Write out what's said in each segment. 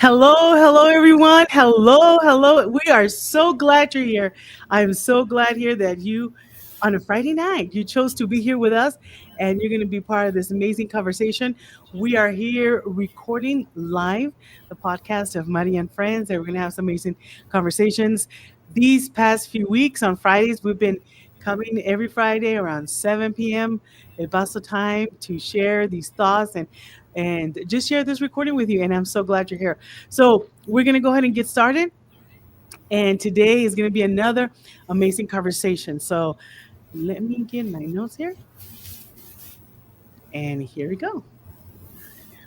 Hello, everyone. Hello. We are so glad you're here. I'm so glad here that you, on a Friday night, you chose to be here with us and you're going to be part of this amazing conversation. We are here recording live the podcast of Money and Friends, and we're going to have some amazing conversations. These past few weeks on Fridays, we've been coming every Friday around 7 p.m. El Paso time to share these thoughts and just share this recording with you. And I'm so glad you're here. So we're going to go ahead and get started. And today is going to be another amazing conversation. So let me get my notes here. And here we go.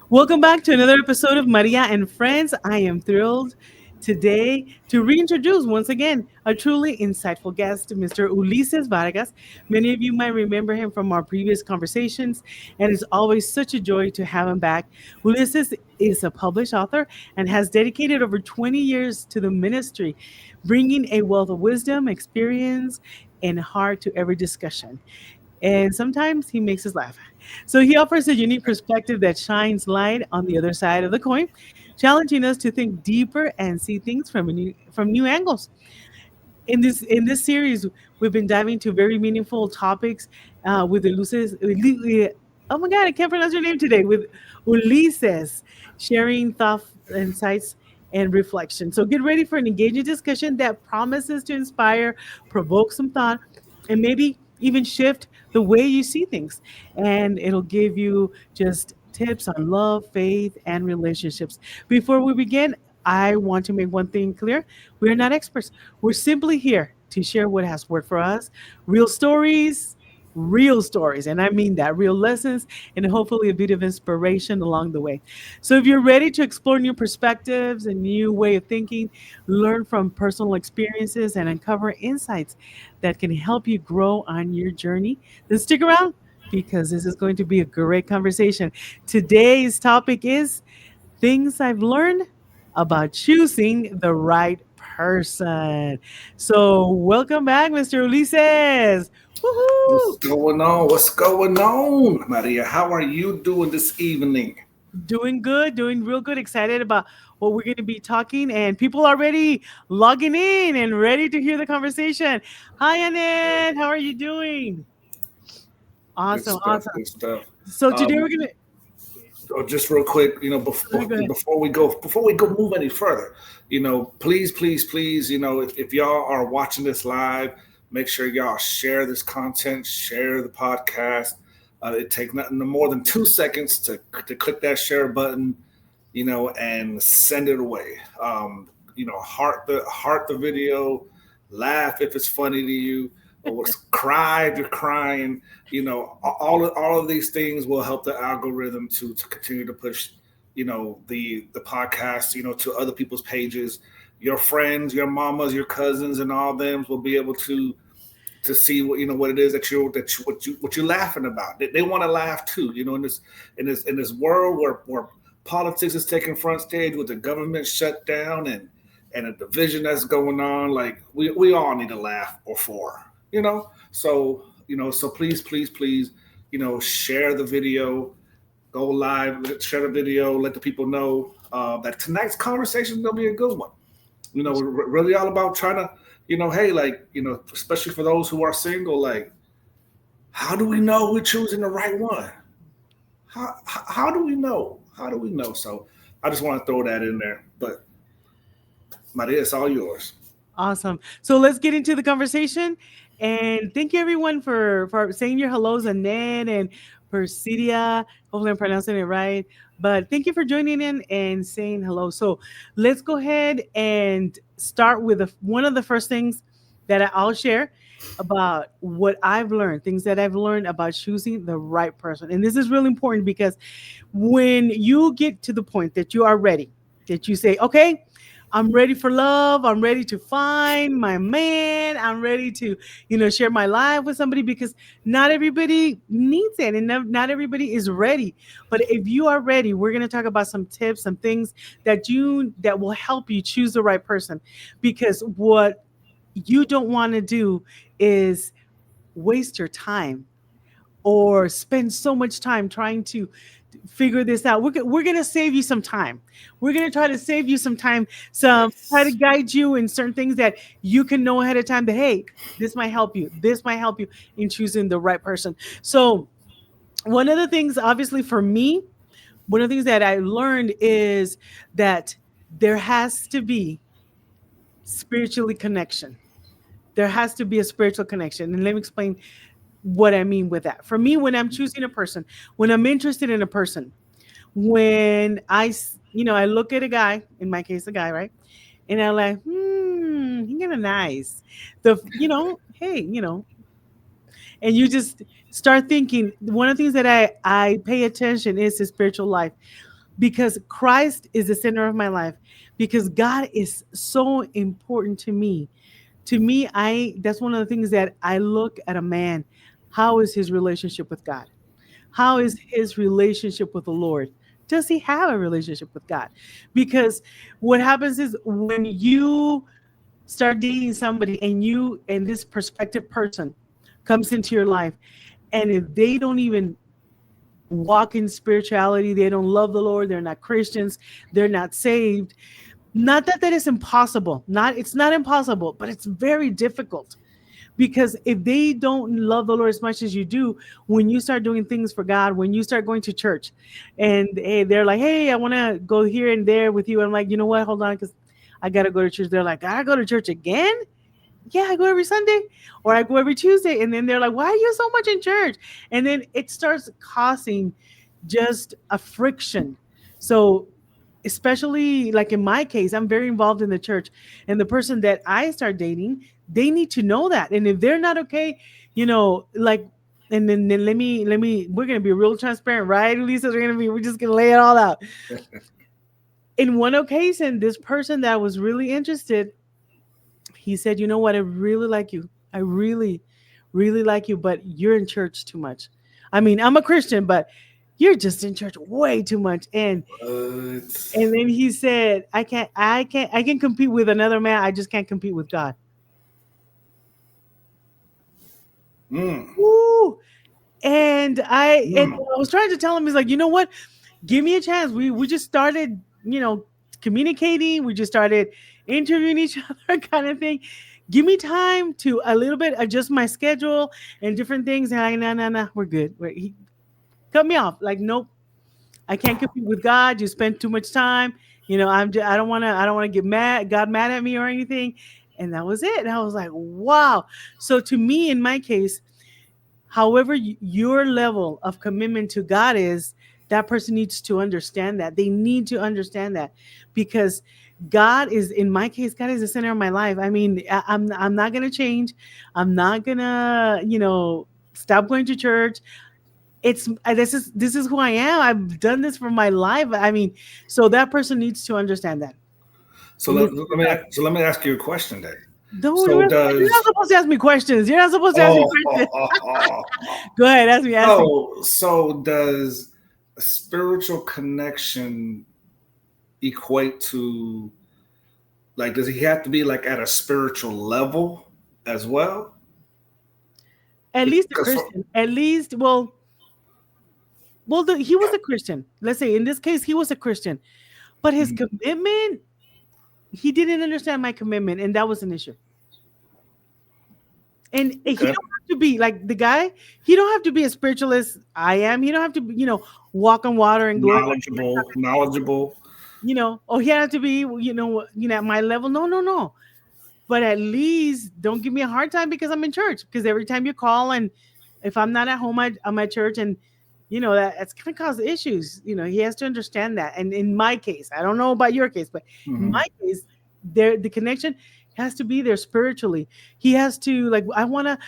Welcome back to another episode of Maria and Friends. I am thrilled today to reintroduce once again a truly insightful guest, Mr. Ulises Vargas. Many of you might remember him from our previous conversations, and it's always such a joy to have him back. Ulises is a published author and has dedicated over 20 years to the ministry, bringing a wealth of wisdom, experience, and heart to every discussion, and sometimes he makes us laugh. So he offers a unique perspective that shines light on the other side of the coin, challenging us to think deeper and see things from new angles. In this series, we've been diving into very meaningful topics with oh my God, I can't pronounce your name today. With Ulises, sharing thought, insights, and reflection. So get ready for an engaging discussion that promises to inspire, provoke some thought, and maybe even shift the way you see things. And it'll give you just tips on love, faith, and relationships. Before we begin, I want to make one thing clear. We're not experts. We're simply here to share what has worked for us, real stories, real stories. And I mean that, real lessons, and hopefully a bit of inspiration along the way. So if you're ready to explore new perspectives, a new way of thinking, learn from personal experiences, and uncover insights that can help you grow on your journey, then stick around because this is going to be a great conversation. Today's topic is things I've learned about choosing the right person. So, welcome back, Mr. Ulises. What's Woohoo! going on? What's going on, Maria? How are you doing this evening? Doing good, doing real good. Excited about what we're going to be talking, and people already logging in and ready to hear the conversation. Hi, Annette. How are you doing? Good Awesome, stuff. awesome. Good stuff. So today we're Um, gonna. just real quick, Go ahead. before we go move any further, please, if y'all are watching this live, make sure y'all share this content, share the podcast. It takes nothing more than 2 seconds to click that share button, and send it away. Heart the video, laugh if it's funny to you, or cry if you're crying. All of these things will help the algorithm to continue to push, the podcast, to other people's pages. Your friends, your mamas, your cousins, and all them will be able to see what it is what you're laughing about. They want to laugh too. In this world where politics is taking front stage with the government shut down and a division that's going on. Like we all need to laugh so please, share the video, go live, share the video, let the people know that tonight's conversation is gonna be a good one. We're really all about trying to, hey, like, especially for those who are single, like, how do we know we're choosing the right one? How do we know? How do we know? So I just want to throw that in there. But Maria, it's all yours. Awesome. So let's get into the conversation. And thank you everyone for saying your hellos, Annette and Persidia. Hopefully I'm pronouncing it right. But thank you for joining in and saying hello. So let's go ahead and start with one of the first things that I'll share about what I've learned, things that I've learned about choosing the right person. And this is really important because when you get to the point that you are ready, that you say, okay, I'm ready for love. I'm ready to find my man. I'm ready to, share my life with somebody because not everybody needs it and not everybody is ready. But if you are ready, we're going to talk about some tips, some things that will help you choose the right person, because what you don't want to do is waste your time or spend so much time trying to figure this out. We're going to save you some time. We're going to try to save you some time, try to Yes. guide you in certain things that you can know ahead of time that, hey, this might help you. This might help you in choosing the right person. So, one of the things, obviously, for me, one of the things that I learned is that there has to be spiritually connection. There has to be a spiritual connection. And let me explain what I mean with that. For me, when I'm choosing a person, when I'm interested in a person, when I look at a guy, in my case, a guy, right? And I'm like, he's kind of nice. Hey, and you just start thinking. One of the things that I pay attention is his spiritual life, because Christ is the center of my life, because God is so important to me. To me, I that's one of the things that I look at a man. How is his relationship with God? How is his relationship with the Lord? Does he have a relationship with God? Because what happens is when you start dating somebody and this prospective person comes into your life, and if they don't even walk in spirituality, they don't love the Lord, they're not Christians, they're not saved. Not that that is impossible. It's not impossible, but it's very difficult, because if they don't love the Lord as much as you do, when you start doing things for God, when you start going to church, and hey, they're like, hey, I want to go here and there with you. I'm like, you know what? Hold on, because I got to go to church. They're like, I go to church again? Yeah, I go every Sunday, or I go every Tuesday. And then they're like, why are you so much in church? And then it starts causing just a friction. So, especially like in my case, I'm very involved in the church, and the person that I start dating, they need to know that. And if they're not okay, like, and then let me, we're gonna be real transparent, right, Lisa? We're just gonna lay it all out. In one occasion, this person that was really interested, he said, you know what, I really like you. I really, really like you, but you're in church too much. I mean, I'm a Christian, but you're just in church way too much. And What? then he said, I can compete with another man. I just can't compete with God. Mm. Woo. And Mm. I was trying to tell him, he's like, you know what? Give me a chance. We just started, communicating. We just started interviewing each other, kind of thing. Give me time to a little bit adjust my schedule and different things. And I, no, we're good. He cut me off. Like, nope, I can't compete with God. You spend too much time. I don't want to get God mad at me or anything. And that was it. And I was like, wow. So to me, in my case, however your level of commitment to God is, that person needs to understand that. They need to understand that, because God is, in my case, God is the center of my life. I mean, I'm not gonna change. I'm not gonna, stop going to church. This is who I am. I've done this for my life. I mean, so that person needs to understand that. So It let, needs to let be me God. so let me ask you a question then. Don't So you're not does supposed to ask me questions. You're not supposed to ask me oh, questions. Go ahead, ask me. so does a spiritual connection equate to, like, does he have to be like at a spiritual level as well? At least a Because for, Christian. At least, he was a Christian. Let's say in this case, he was a Christian, but his Mhm. commitment, he didn't understand my commitment, and that was an issue. And he Okay, don't have to be like the guy. He don't have to be a spiritualist. I am. He don't have to, walk on water and glory. knowledgeable. Or he had to be, at my level. No, no, no. But at least don't give me a hard time because I'm in church. Because every time you call, and if I'm not at home, I'm at church, and that's gonna cause issues. He has to understand that. And in my case, I don't know about your case, but in Hmm. my case, the connection has to be there spiritually. He has to, like, I want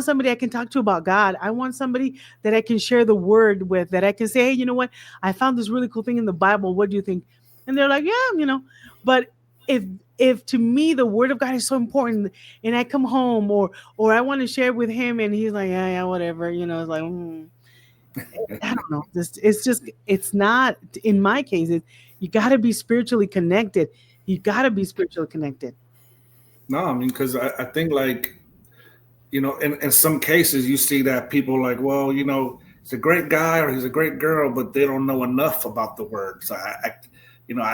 somebody I can talk to about God. I want somebody that I can share the word with, that I can say, hey, you know what? I found this really cool thing in the Bible. What do you think? And they're like, yeah. But if if to me the word of God is so important, and I come home, or I want to share with him, and he's like, yeah, yeah, whatever, it's like, I don't know. It's not, in my case. You got to be spiritually connected. You got to be spiritually connected. No, I mean, because I think, like, in some cases you see that people like, well, he's a great guy or he's a great girl, but they don't know enough about the word. So I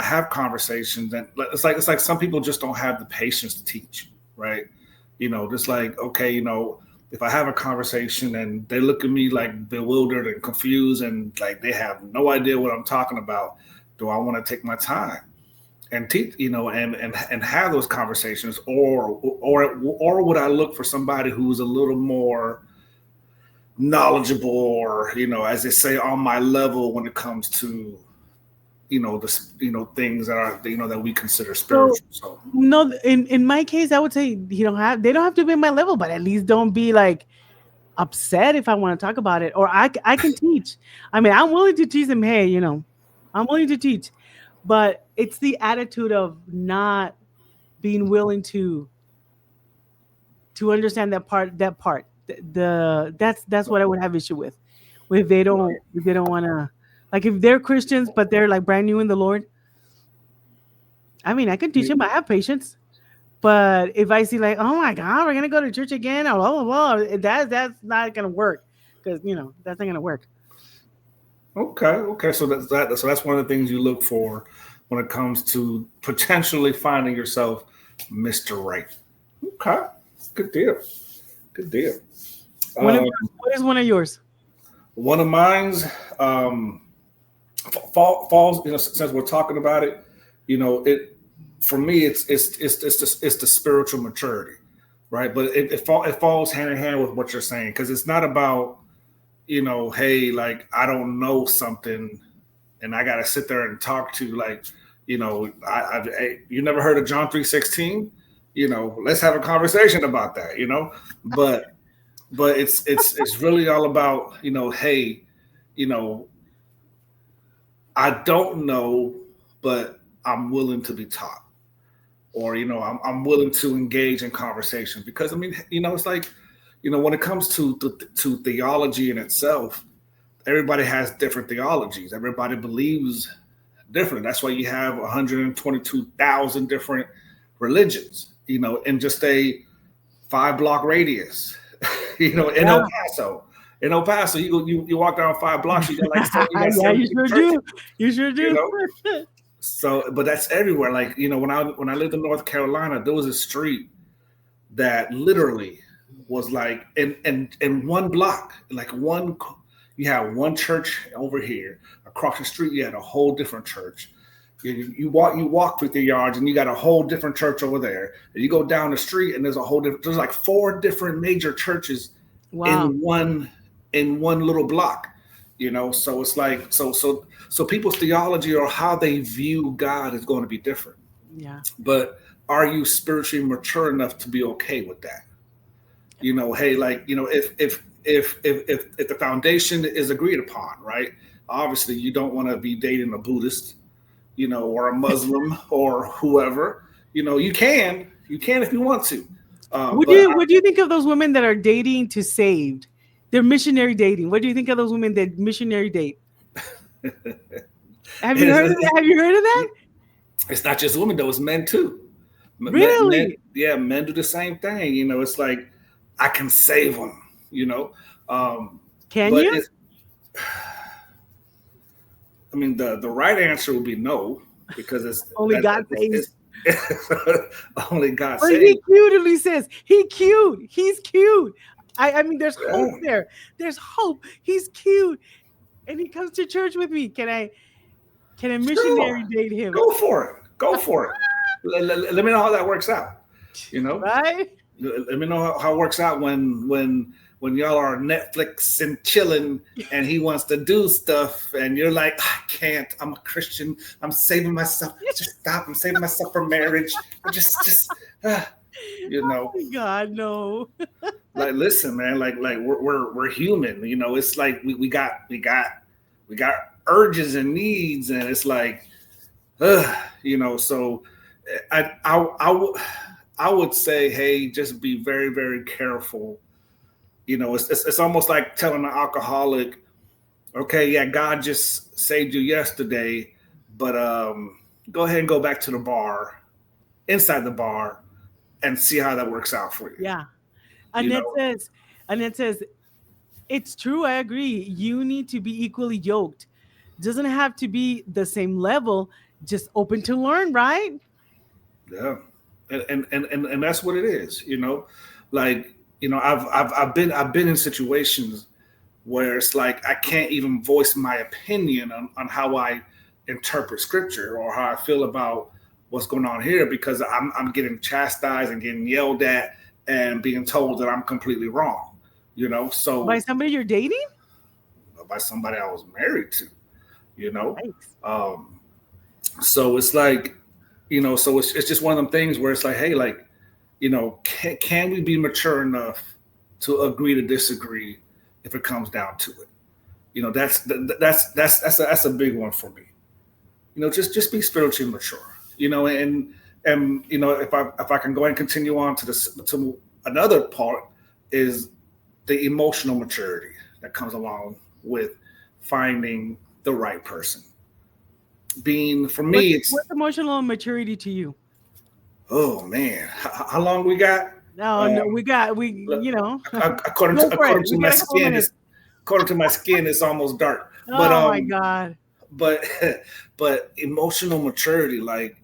have conversations, and it's like some people just don't have the patience to teach, right? Just like, okay, if I have a conversation and they look at me like bewildered and confused and like they have no idea what I'm talking about, do I want to take my time and teach, and have those conversations, or would I look for somebody who's a little more knowledgeable, or as they say, on my level when it comes to things that are that we consider So spiritual. So no, in my case, I would say they don't have to be at my level, but at least don't be like upset if I want to talk about it, or I can teach. I mean, I'm willing to teach them. Hey, I'm willing to teach, but it's the attitude of not being willing to understand that part. That's what I would have issue with. If they don't want to, like, if they're Christians but they're like brand new in the Lord. I mean, I can teach them. I have patience. But if I see like, oh my God, we're gonna go to church again, or blah blah blah, that's not gonna work, because that's not gonna work. okay, so that's one of the things you look for when it comes to potentially finding yourself Mr. Right. Okay, good deal, good deal. One of Um, yours, what is one of yours? One of mine's falls. Since we're talking about it, it for me it's the spiritual maturity, right? But it falls hand in hand with what you're saying, because it's not about hey, like I don't know something and I got to sit there and talk to, like, you never heard of John 3:16? Let's have a conversation about that. But it's really all about hey, you know I don't know, but I'm willing to be taught, or I'm willing to engage in conversation, because I mean, it's like, when it comes to theology in itself, everybody has different theologies. Everybody believes different. That's why you have 122,000 different religions, in just a 5 block radius. In El Yeah. Paso. In El Paso, you walk down 5 blocks, you got Yeah, you 17 sure churches. do. You sure You do. know, so but that's everywhere. Like when I lived in North Carolina, there was a street that literally was like in 1 block, like one. You had one church over here. Across the street, you had a whole different church. You walk through the yards, and you got a whole different church over there. And you go down the street, and there's a whole different. There's like 4 different major churches Wow. in one little block. So it's like so people's theology or how they view God is going to be different. Yeah. But are you spiritually mature enough to be okay with that? Hey, like, if the foundation is agreed upon, right? Obviously, you don't want to be dating a Buddhist, or a Muslim or whoever. You can if you want to. What do But you what do you think of those women that are dating to saved? They're missionary dating. What do you think of those women that missionary date? Have you heard of that? it's, Have you heard of that? it's not just women though; it's men too. Men, Really? yeah, men do the same thing. It's like I can save them. You know, um, Can but you? it's. I mean, the right answer would be no, because it's Only that God saves. only God But he saves. cute, Ulises. He cute. He's cute. I mean, there's hope there. There's hope. He's cute, and he comes to church with me. Can a missionary Sure, date him? go for it. Go for it. Let me know how that works out. You know, Right? let me know how it works out when y'all are Netflix and chilling, and he wants to do stuff, and you're like, I can't. I'm a Christian. I'm saving myself. Just stop. I'm saving myself for marriage. Just uh, you know. Oh my God, no. Like, listen, man. Like we're human. It's like we got urges and needs, and it's like, So I would say, hey, just be very, very careful. It's almost like telling an alcoholic, okay, yeah, God just saved you yesterday, but go ahead and go back to the bar, inside the bar, and see how that works out for you. Yeah. You Annette know, says, Annette says, it's true. I agree. You need to be equally yoked. Doesn't have to be the same level. Just open to learn, right? yeah, and that's what it is. You know, like I've been in situations where it's like I can't even voice my opinion on how I interpret scripture or how I feel about what's going on here because I'm getting chastised and getting yelled at and being told that I'm completely wrong. You know, By so somebody you're dating. by somebody I was married to. You know, Yikes. um, so it's like so it's just one of them things where it's like, hey, like can we be mature enough to agree to disagree if it comes down to it? That's a big one for me. Just be spiritually mature. And if I can go and continue on to another part is the emotional maturity that comes along with finding the right person. Being for me, it's What's emotional maturity to you? oh man, how long we got? No, no, Um, you know, according to go for it. according We to my got a couple of skin, minutes. it's almost dark. But Oh my God. but but emotional maturity, like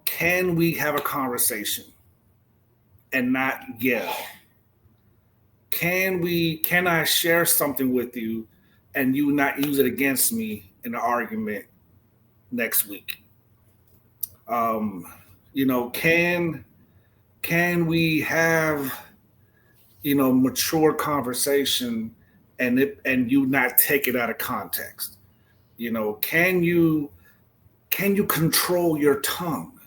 can we have a conversation and not yell? Can I share something with you and you not use it against me in an argument next week? Um, can we have mature conversation and you not take it out of context? Can you control your tongue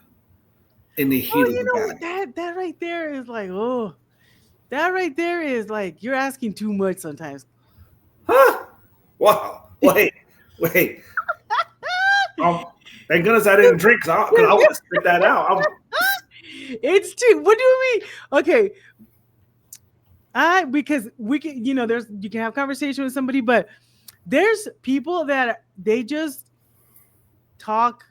in the heat Oh, of the you know what? battle? That right there is like, oh, that right there is like you're asking too much sometimes. Huh? Wow. Wait. Um, thank goodness I didn't drink because I would have spit that out. It's too. What do you mean? Okay, I because we can, there's you can have conversation with somebody, but there's people that they just talk.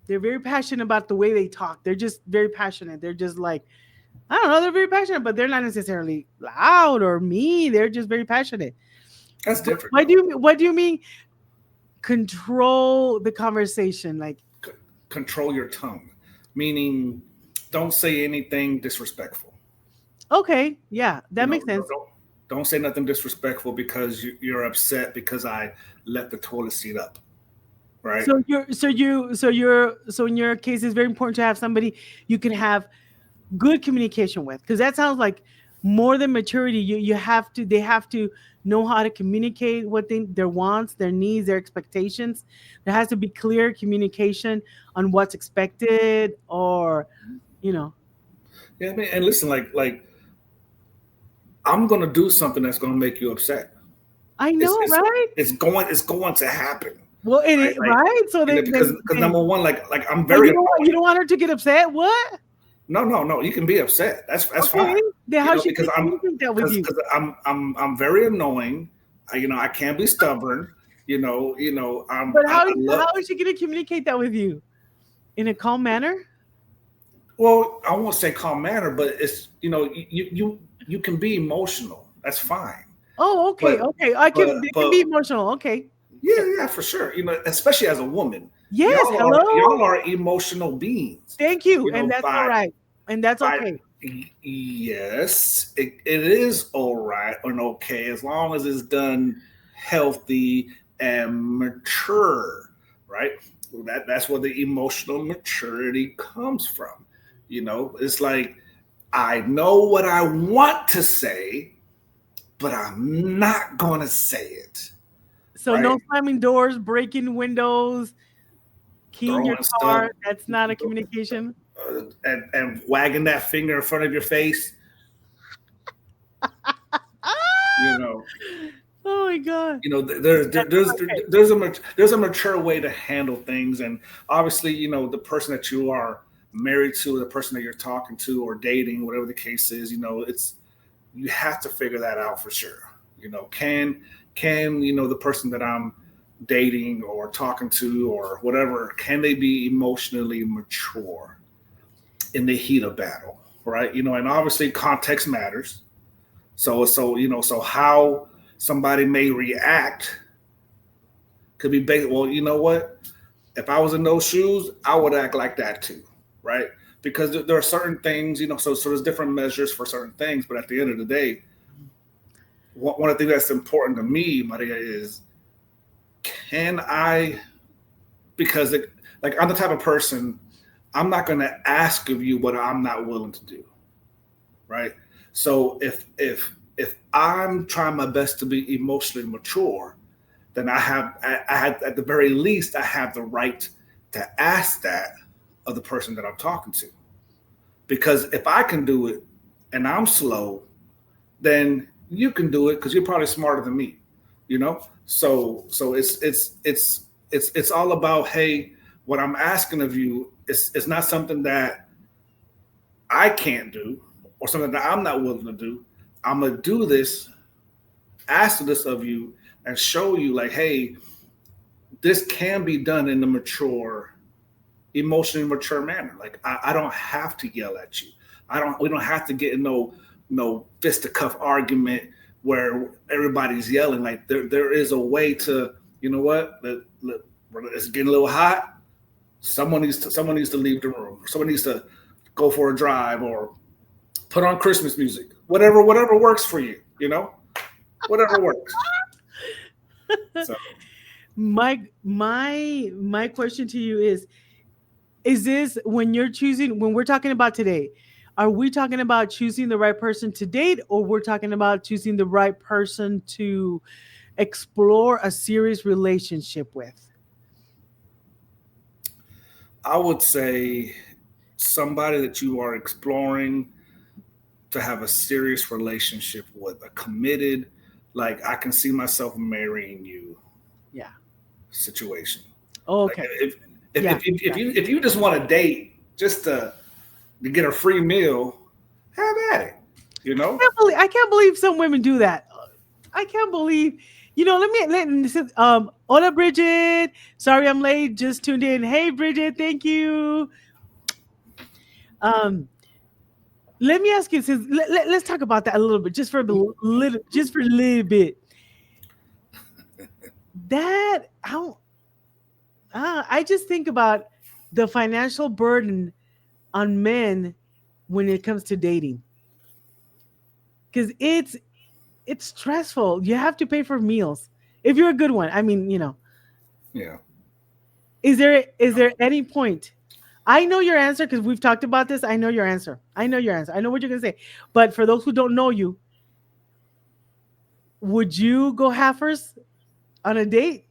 They're very passionate about the way they talk. They're just very passionate. They're just like, I don't know, they're very passionate, but they're not necessarily loud or mean. They're just very passionate. That's different What do though. you mean control the conversation? Like, Control your tongue, meaning don't say anything disrespectful. okay, yeah, You that know, makes sense. don't say nothing disrespectful because you're upset because I left the toilet seat up, right? So in your case, it's very important to have somebody you can have good communication with, because that sounds like more than maturity. You have to They have to know how to communicate what their wants, their needs, their expectations. There has to be clear communication on what's expected, or you know. Yeah, I mean, and listen, like I'm gonna do something that's gonna make you upset. I It's know, it's right? it's going to happen, Well, right? Like, right. So because then number one, like I'm so very you annoying. don't want her to get upset. What? No. You can be upset. That's fine. Okay, then how she Because can communicate that with you? I'm very annoying. I can't be stubborn. But I love. how is she going to communicate that with you in a calm manner? Well, I won't say calm manner, but it's you can be emotional. That's fine. Oh, okay, But okay. I but can They can but be emotional. Okay. yeah, for sure. Especially as a woman, Yes. y'all are Hello. y'all are emotional beings. Thank you, You and know, that's all by right, and that's by okay. yes, it is all right and okay as long as it's done healthy and mature, right? That's where the emotional maturity comes from. It's like I know what I want to say, but I'm not gonna say it, So right? no slamming doors, breaking windows, keying your Throwing stuff car. That's not a communication. and wagging that finger in front of your face, you Ah! know. Oh my god. There, Okay. there's a mature way to handle things, and obviously, the person that you are married to, the person that you're talking to or dating, whatever the case is, it's you have to figure that out for sure. Can the person that I'm dating or talking to or whatever, can they be emotionally mature in the heat of battle? right? And obviously context matters. So how somebody may react could be based. Well, you know what? If I was in those shoes, I would act like that too, right? Because there are certain things, so there's different measures for certain things. But at the end of the day, one of the things that's important to me, Maria, is can I, because like I'm the type of person, I'm not going to ask of you what I'm not willing to do, right? So if I'm trying my best to be emotionally mature, then I had at the very least I have the right to ask that of the person that I'm talking to. Because if I can do it and I'm slow, then you can do it because you're probably smarter than me, you know. So it's all about, hey, what I'm asking of you is it's not something that I can't do or something that I'm not willing to do. I'm gonna do this, ask this of you, and show you like, hey, this can be done in a mature, emotionally mature manner. Like I don't have to yell at you. We don't have to get in no fisticuff argument where everybody's yelling. Like there is a way to, you know what? It's getting a little hot. Someone needs to leave the room. Or someone needs to go for a drive or put on Christmas music. Whatever works for you, whatever works. So My question to you is this when we're talking about today, are we talking about choosing the right person to date, or we're talking about choosing the right person to explore a serious relationship with? I would say somebody that you are exploring to have a serious relationship with, a committed, like I can see myself marrying you Yeah. situation. Like Okay. Yeah. Yeah. if you just want to date just to get a free meal, have at it. You know? I can't believe some women do that. I can't believe. Hola Bridget. Sorry I'm late. Just tuned in. Hey Bridget, thank you. Um, let me ask you, let's talk about that a little bit, just for a little bit. That how I just think about the financial burden on men when it comes to dating, because it's stressful. You have to pay for meals if you're a good one. I mean, Yeah. is there any point? I know your answer because we've talked about this. I know your answer. I know your answer. I know what you're gonna say. But for those who don't know you, would you go halfers on a date?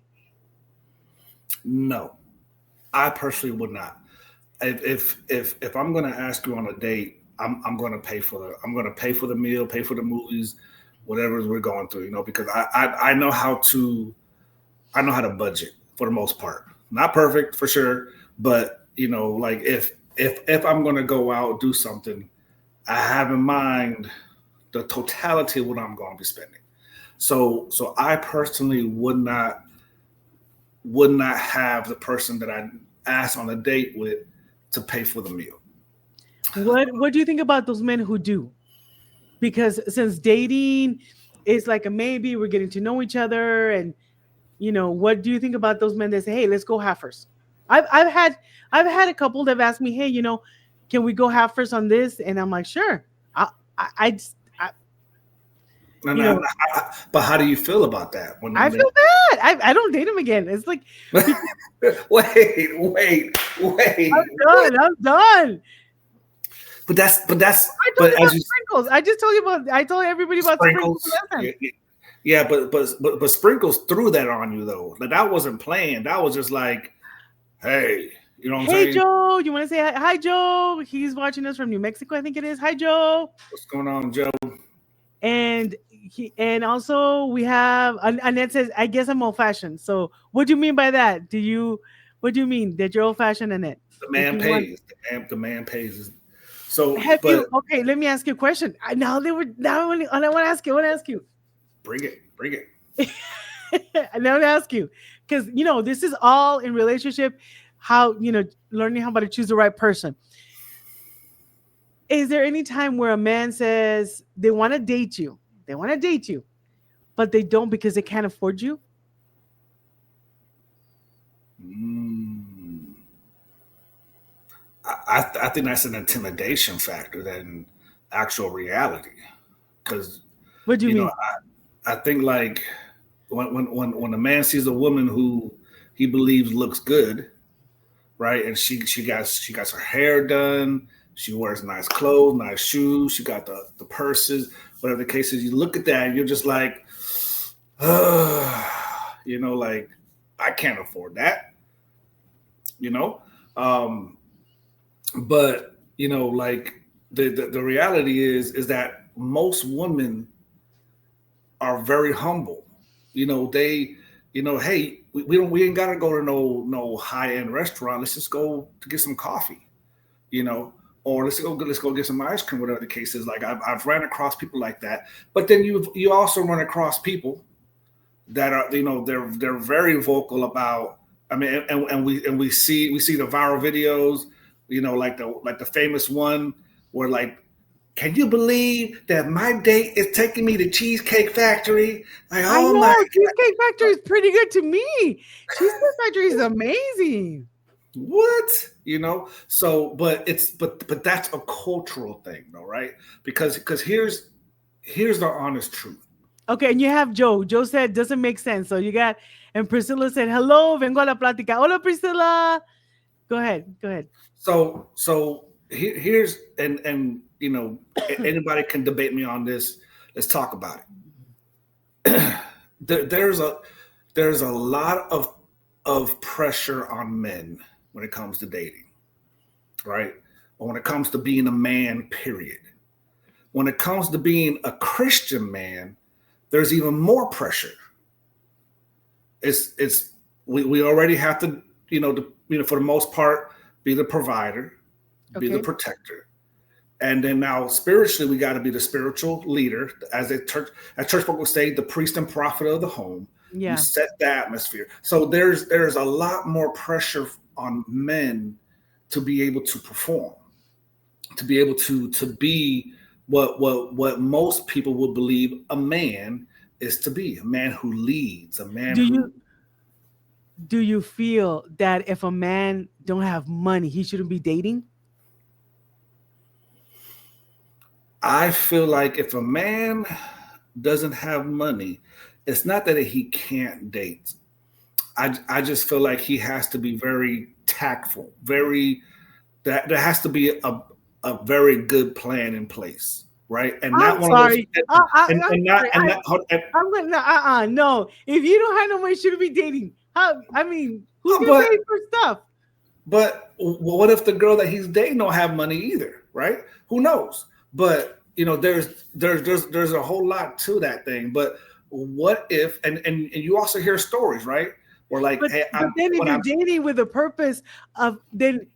No. I personally would not. If I'm gonna ask you on a date, I'm gonna pay for the meal, pay for the movies, whatever we're going through, because I know how to budget for the most part. Not perfect for sure, but like if I'm gonna go out do something, I have in mind the totality of what I'm going to be spending. So I personally would not have the person that I asked on a date with to pay for the meal. What do you think about those men who do? Because since dating is like a maybe, we're getting to know each other, and what do you think about those men that say, "Hey, let's go halfers"? I've had a couple that have asked me, "Hey, can we go halfers on this?" And I'm like, "Sure." I just, And you know, but how do you feel about that I when they feel bad. I don't date him again. It's like, because wait, I'm done. I'm done. I told but you as about you sprinkles. I told everybody about sprinkles sprinkles, last yeah, time. yeah, yeah, but sprinkles threw that on you though. Like that wasn't planned. That was just like, hey, you know what I'm Hey saying? Joe, you want to say hi? Hi Joe? He's watching us from New Mexico, I think it is. Hi Joe. What's going on, Joe? And also we have Annette says, I guess I'm old fashioned. So what do you mean by that? What do you mean that you're old fashioned, Annette? The If man you want, pays. The man pays. So, have but you okay? Let me ask you a question. I want to ask you. I want to ask you. bring it. And I want to ask you because this is all in relationship. How learning how to choose the right person. Is there any time where a man says they want to date you? They want to date you, but they don't because they can't afford you? Mm, I think that's an intimidation factor than actual reality. Because What do you you know, mean? I think like when a man sees a woman who he believes looks good, right, and she got her hair done, she wears nice clothes, nice shoes, she got the purses, whatever the case is. You look at that, and you're just like, like I can't afford that, you know. Um, but like the reality is that most women are very humble. They, hey, we ain't gotta go to no high end restaurant. Let's just go to get some coffee, you know, or let's go get some ice cream, whatever the case is. Like I've ran across people like that, but then you also run across people that are, they're very vocal about. I mean, and we see the viral videos, like the famous one where like, can you believe that my date is taking me to Cheesecake Factory? Like, I oh my know Cheesecake Factory is pretty good to me. Cheesecake Factory is amazing. what? So but that's a cultural thing though, right? Because here's the honest truth. Okay, and you have Joe. Joe said doesn't make sense. So you got, and Priscilla said hello. Vengo a la plática. Hola, Priscilla. Go ahead. Go ahead. So here's and anybody can debate me on this. Let's talk about it. There's a lot of pressure on men when it comes to dating, right? Or when it comes to being a man, period. When it comes to being a Christian man, there's even more pressure. We already have to, for the most part, be the provider, be the Okay. protector. And then now spiritually, we got to be the spiritual leader, as church folk will say, the priest and prophet of the home. You Yeah. set the atmosphere. So there's a lot more pressure on men to be able to perform, to be able to be what most people would believe a man is to be, a man who leads, a man Do who. you do you feel that if a man don't have money, he shouldn't be dating? I feel like if a man doesn't have money, it's not that he can't date. I just feel like he has to be very tactful, very that there has to be a very good plan in place, right? And I'm not one of those, sorry. I'm and not sorry. and not and, I'm gonna no. If you don't have no money, you shouldn't be dating. How? I mean, who's gonna but pay for stuff? what if the girl that he's dating don't have money either, right? Who knows? But there's a whole lot to that thing. But what if and you also hear stories, right? Where like, hey, But then if when you're I'm dating with a purpose of then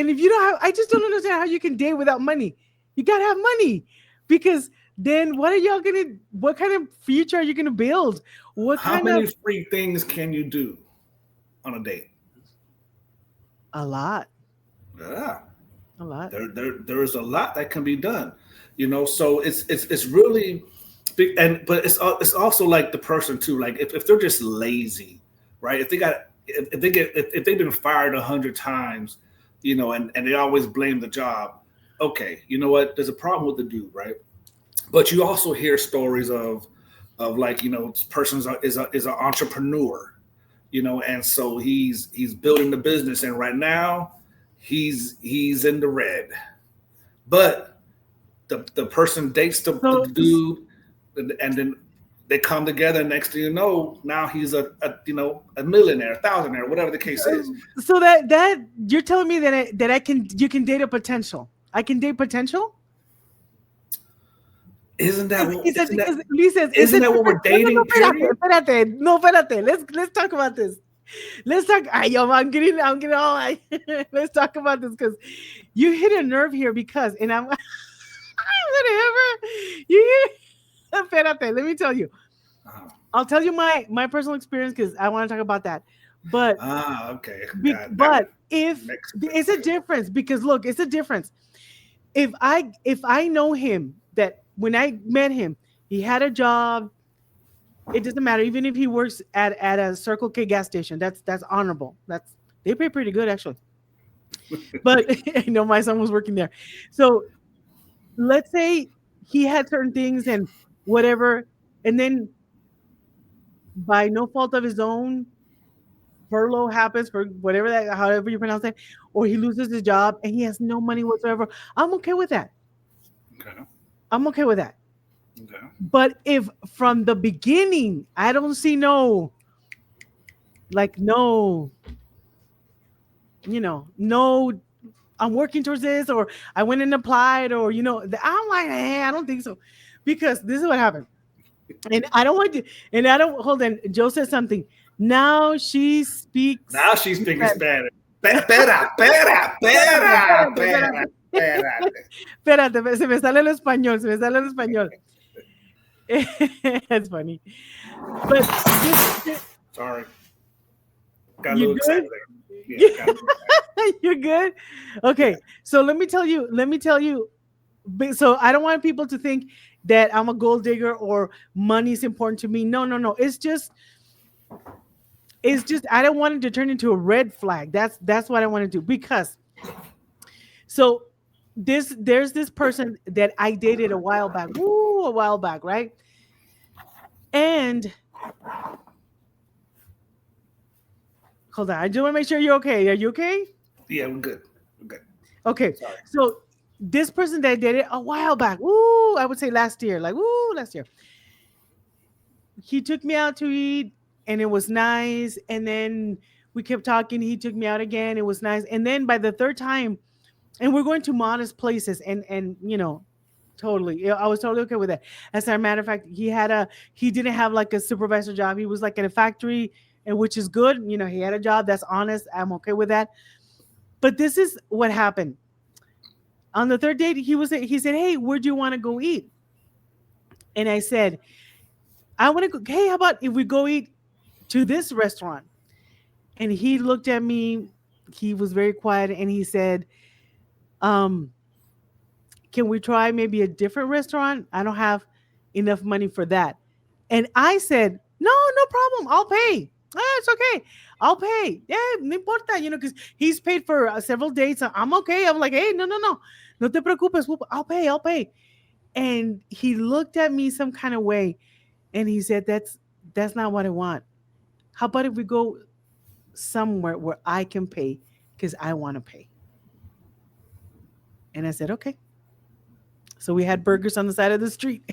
if you don't have, I just don't understand how you can date without money. You gotta have money because then what are y'all gonna? What kind of future are you gonna build? What how kind many of free things can you do on a date? a lot, Yeah, a lot. there is a lot that can be done, So it's really big, and but it's also like the person too. Like if they're just lazy, right? If they've been fired 100 times, and they always blame the job. Okay, you know what? There's a problem with the dude, right? But you also hear stories of like, this person is an entrepreneur, and so he's building the business, and right now he's in the red, but the person dates the So dude, and then they come together. Next thing you know, now he's a millionaire, a thousandaire, whatever the case is. so that you're telling me that I can you can date a potential. I can date potential. Isn't that what isn't that Ulises, is isn't it that what different? we're No, no, no, dating? espérate, Period. espérate. No, espérate. Let's talk about this. Let's talk. Ay, yo, I'm getting all. Let's talk about this because you hit a nerve here because, and I'm whatever. You hear? Espérate. Let me tell you. Uh, I'll tell you my personal experience because I want to talk about that. But okay, that but if makes it's a sense. difference because look, it's a difference. if I know him, that when I met him, he had a job. It doesn't matter, even if he works at a Circle K gas station. That's honorable. That's They pay pretty good actually. But I know my son was working there. So let's say he had certain things and whatever, and then by no fault of his own, furlough happens for whatever that, however you pronounce it, or he loses his job and he has no money whatsoever. I'm okay with that. Okay. I'm okay with that. Okay. But if from the beginning I don't see no, like, no, no, I'm working towards this, or I went and applied, or I'm like, I don't think so, because this is what happened. And I don't want to, and I don't hold on. Joe said something. Now she speaks Now she's speaking Spanish. Spanish. Pera, pera, Espérate, pera, espérate, pera, espérate. pera. Espérate, se me sale el español, se me sale el español. It's funny. But Sorry. Got a you little good? excited there. Yeah, got a little excited. You good? Okay. So let me tell you, so I don't want people to think that I'm a gold digger or money is important to me. No, no, no. It's just I don't want it to turn into a red flag. That's what I want to do, because so there's this person that I dated a while back. Woo, a while back, right? And hold on, I just want to make sure you're okay. Are you okay? Yeah, we're good. We're good. Okay. Sorry. So this person that I dated a while back, woo, I would say last year, like woo, last year. He took me out to eat and it was nice. And then we kept talking. He took me out again. It was nice. And then by the third time, and we're going to modest places, and totally, yeah, I was totally okay with that. As a matter of fact, he didn't have like a supervisor job. He was like in a factory, and which is good. He had a job that's honest. I'm okay with that. But this is what happened. On the third date, he said, "Hey, where do you want to go eat?" And I said, "I want to go. Hey, how about if we go eat to this restaurant?" And he looked at me. He was very quiet, and he said, "Um, can we try maybe a different restaurant? I don't have enough money for that." And I said, "No, no problem. I'll pay. It's okay. I'll pay. Yeah, no importa, because he's paid for several dates. I'm okay." I'm like, "Hey, no, no, no. No te preocupes. I'll pay. I'll pay." And he looked at me some kind of way and he said, That's not what I want. How about if we go somewhere where I can pay because I want to pay?" And I said, "Okay." So we had burgers on the side of the street.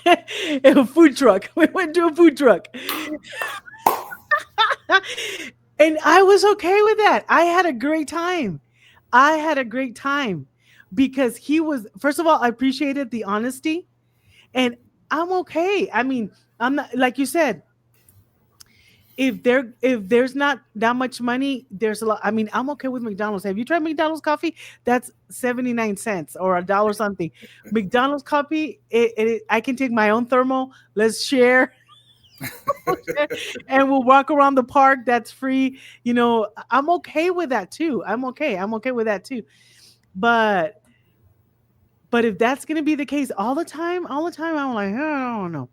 A food truck. We went to a food truck. And I was okay with that. I had a great time. I had a great time because he was, first of all, I appreciated the honesty, and I'm okay. I mean, I'm not, like you said, if there's not that much money, there's a lot. I mean, I'm okay with McDonald's. Have you tried McDonald's coffee? That's 79 cents or a dollar something. McDonald's coffee, I can take my own thermal. Let's share. And we'll walk around the park. That's free. I'm okay with that too. I'm okay with that too. But if that's gonna be the case all the time, I'm like, I don't know.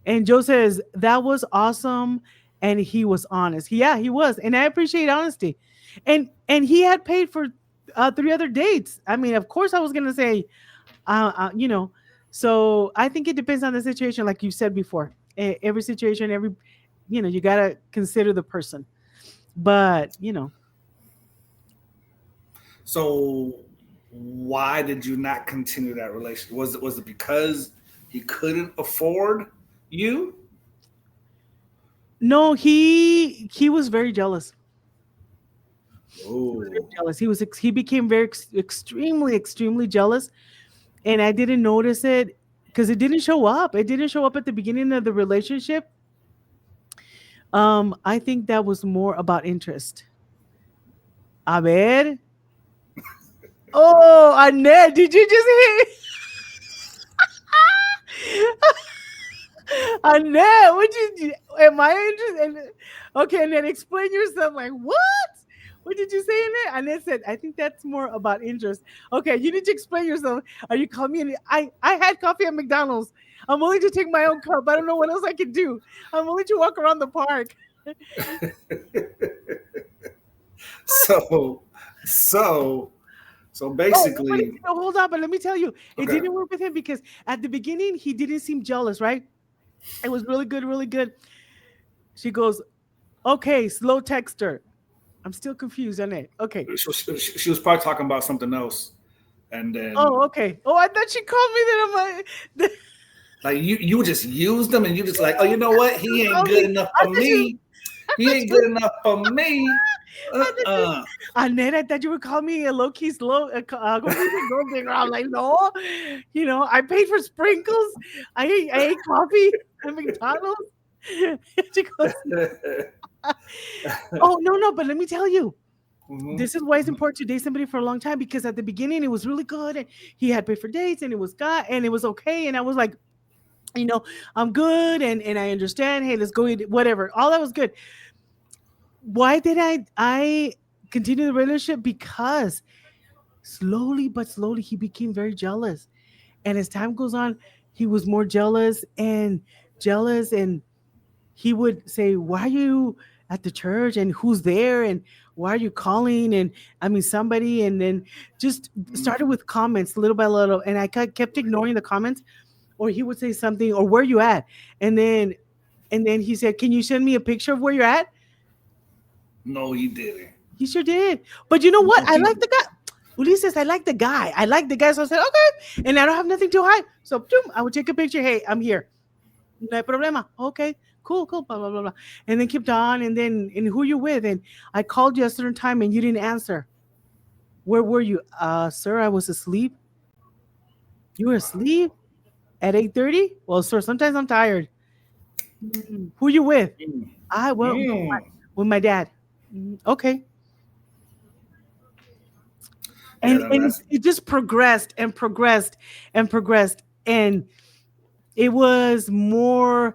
And Joe says that was awesome, and he was honest. Yeah, he was, and I appreciate honesty. And he had paid for three other dates. I mean, of course, I was gonna say, uh, uh, you know. So I think it depends on the situation, like you said before. Every situation, you gotta consider the person. But So why did you not continue that relationship? Was it because he couldn't afford you? no, he was very jealous. He was very Oh, jealous. He became very extremely jealous, and I didn't notice it because it didn't show up. It didn't show up at the beginning of the relationship. I think that was more about interest. A ver. Oh, Annette, did you just hear? Annette, what you? Am I interested? Okay, and then explain yourself. Like what? What did you say in it? Annette said, I think that's more about interest. Okay, you need to explain yourself. Are you calling me? I had coffee at McDonald's. I'm willing to take my own cup. I don't know what else I can do. I'm willing to walk around the park. So, so, so Oh, but basically, no, hold on, but let me tell you, it okay. didn't work with him because at the beginning he didn't seem jealous, right? It was really good, really good. She goes, okay, slow texter. I'm still confused on it. Okay. She was probably talking about something else, and then Oh, okay. Oh, I thought she called me. Then I'm like, like you just used them, and you just like, oh, you know what? He ain't called good me. enough I for thought you. me. I He thought ain't you. good enough for me. I thought you. Uh-uh. Annette, I thought you would call me a low key slow. What do you think, gold digger? I'm like, no. I paid for sprinkles. I ate coffee at McDonald's. She goes, oh no, no, but let me tell you. Mhm. This is why it's important to date somebody for a long time because at the beginning it was really good and he had paid for dates and it was got and it was okay and I was like, you know, I'm good and I understand. Hey, let's go eat whatever. All that was good. Why did I continue the relationship? Because slowly but slowly he became very jealous. And as time goes on, he was more jealous and he would say, "Why are you at the church? And who's there? And why are you calling?" And I mean, somebody, and then just started with comments little by little. And I kept ignoring the comments, or he would say something, or where you at? And then he said, "Can you send me a picture of where you're at?" No, he didn't. He sure did. But you know what? No, I he like the guy. Ulises, I like the guy. I like the guy. So I said, okay. And I don't have nothing to hide. So boom, I would take a picture. Hey, I'm here. No hay problema. Okay, cool, cool, blah, blah, blah, blah. And then kept on. And who you with? And I called you a certain time and you didn't answer. Where were you? Sir, I was asleep. You were asleep at 8:30? Well, sir, sometimes I'm tired. Who you with? Mm. I went Mm. with my dad. Okay. Yeah, And that's it just progressed and progressed and progressed. And it was more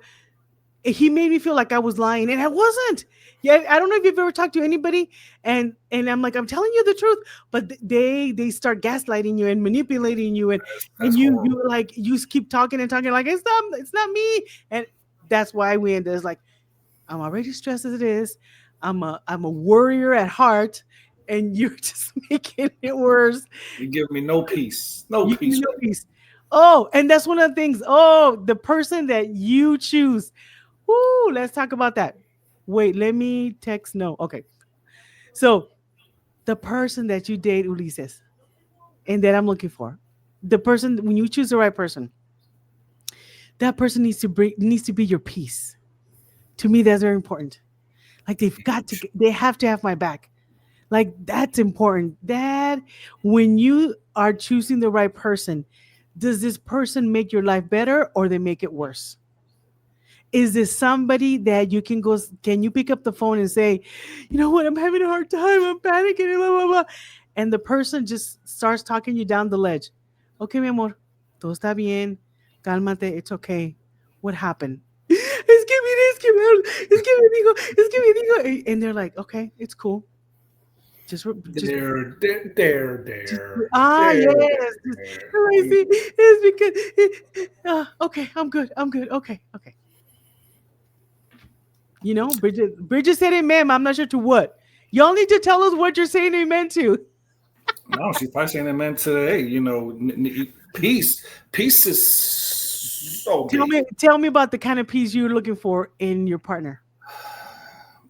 he made me feel like I was lying, and I wasn't. Yeah, I don't know if you've ever talked to anybody, and I'm like, I'm telling you the truth, but they start gaslighting you and manipulating you, and that's you horrible. like you keep talking and talking like it's not me, and that's why we end. It's like I'm already stressed as it is. I'm a worrier at heart, and you're just making it worse. You give me no peace, no You give me peace no right peace. Oh, and that's one of the things. Oh, the person that you choose. Woo, let's talk about that. Wait, let me text no. Okay. So the person that you date, Ulises, and that I'm looking for, the person when you choose the right person, that person needs to be your peace. To me, that's very important. Like they have to have my back. Like that's important. That when you are choosing the right person, does this person make your life better or they make it worse? Is this somebody that you can you pick up the phone and say, you know what, I'm having a hard time, I'm panicking, blah, blah, blah. And the person just starts talking you down the ledge. Okay, mi amor, todo está bien, cálmate, it's okay. What happened? And they're like, okay, it's cool. Just, just, just, yes. Oh, I see. It's because, okay, I'm good. I'm good. Okay, okay. Bridget said amen. I'm not sure to what. Y'all need to tell us what you're saying amen to. No, she's probably saying it meant to, hey, peace. Peace is so Tell big, me, tell me about the kind of peace you're looking for in your partner.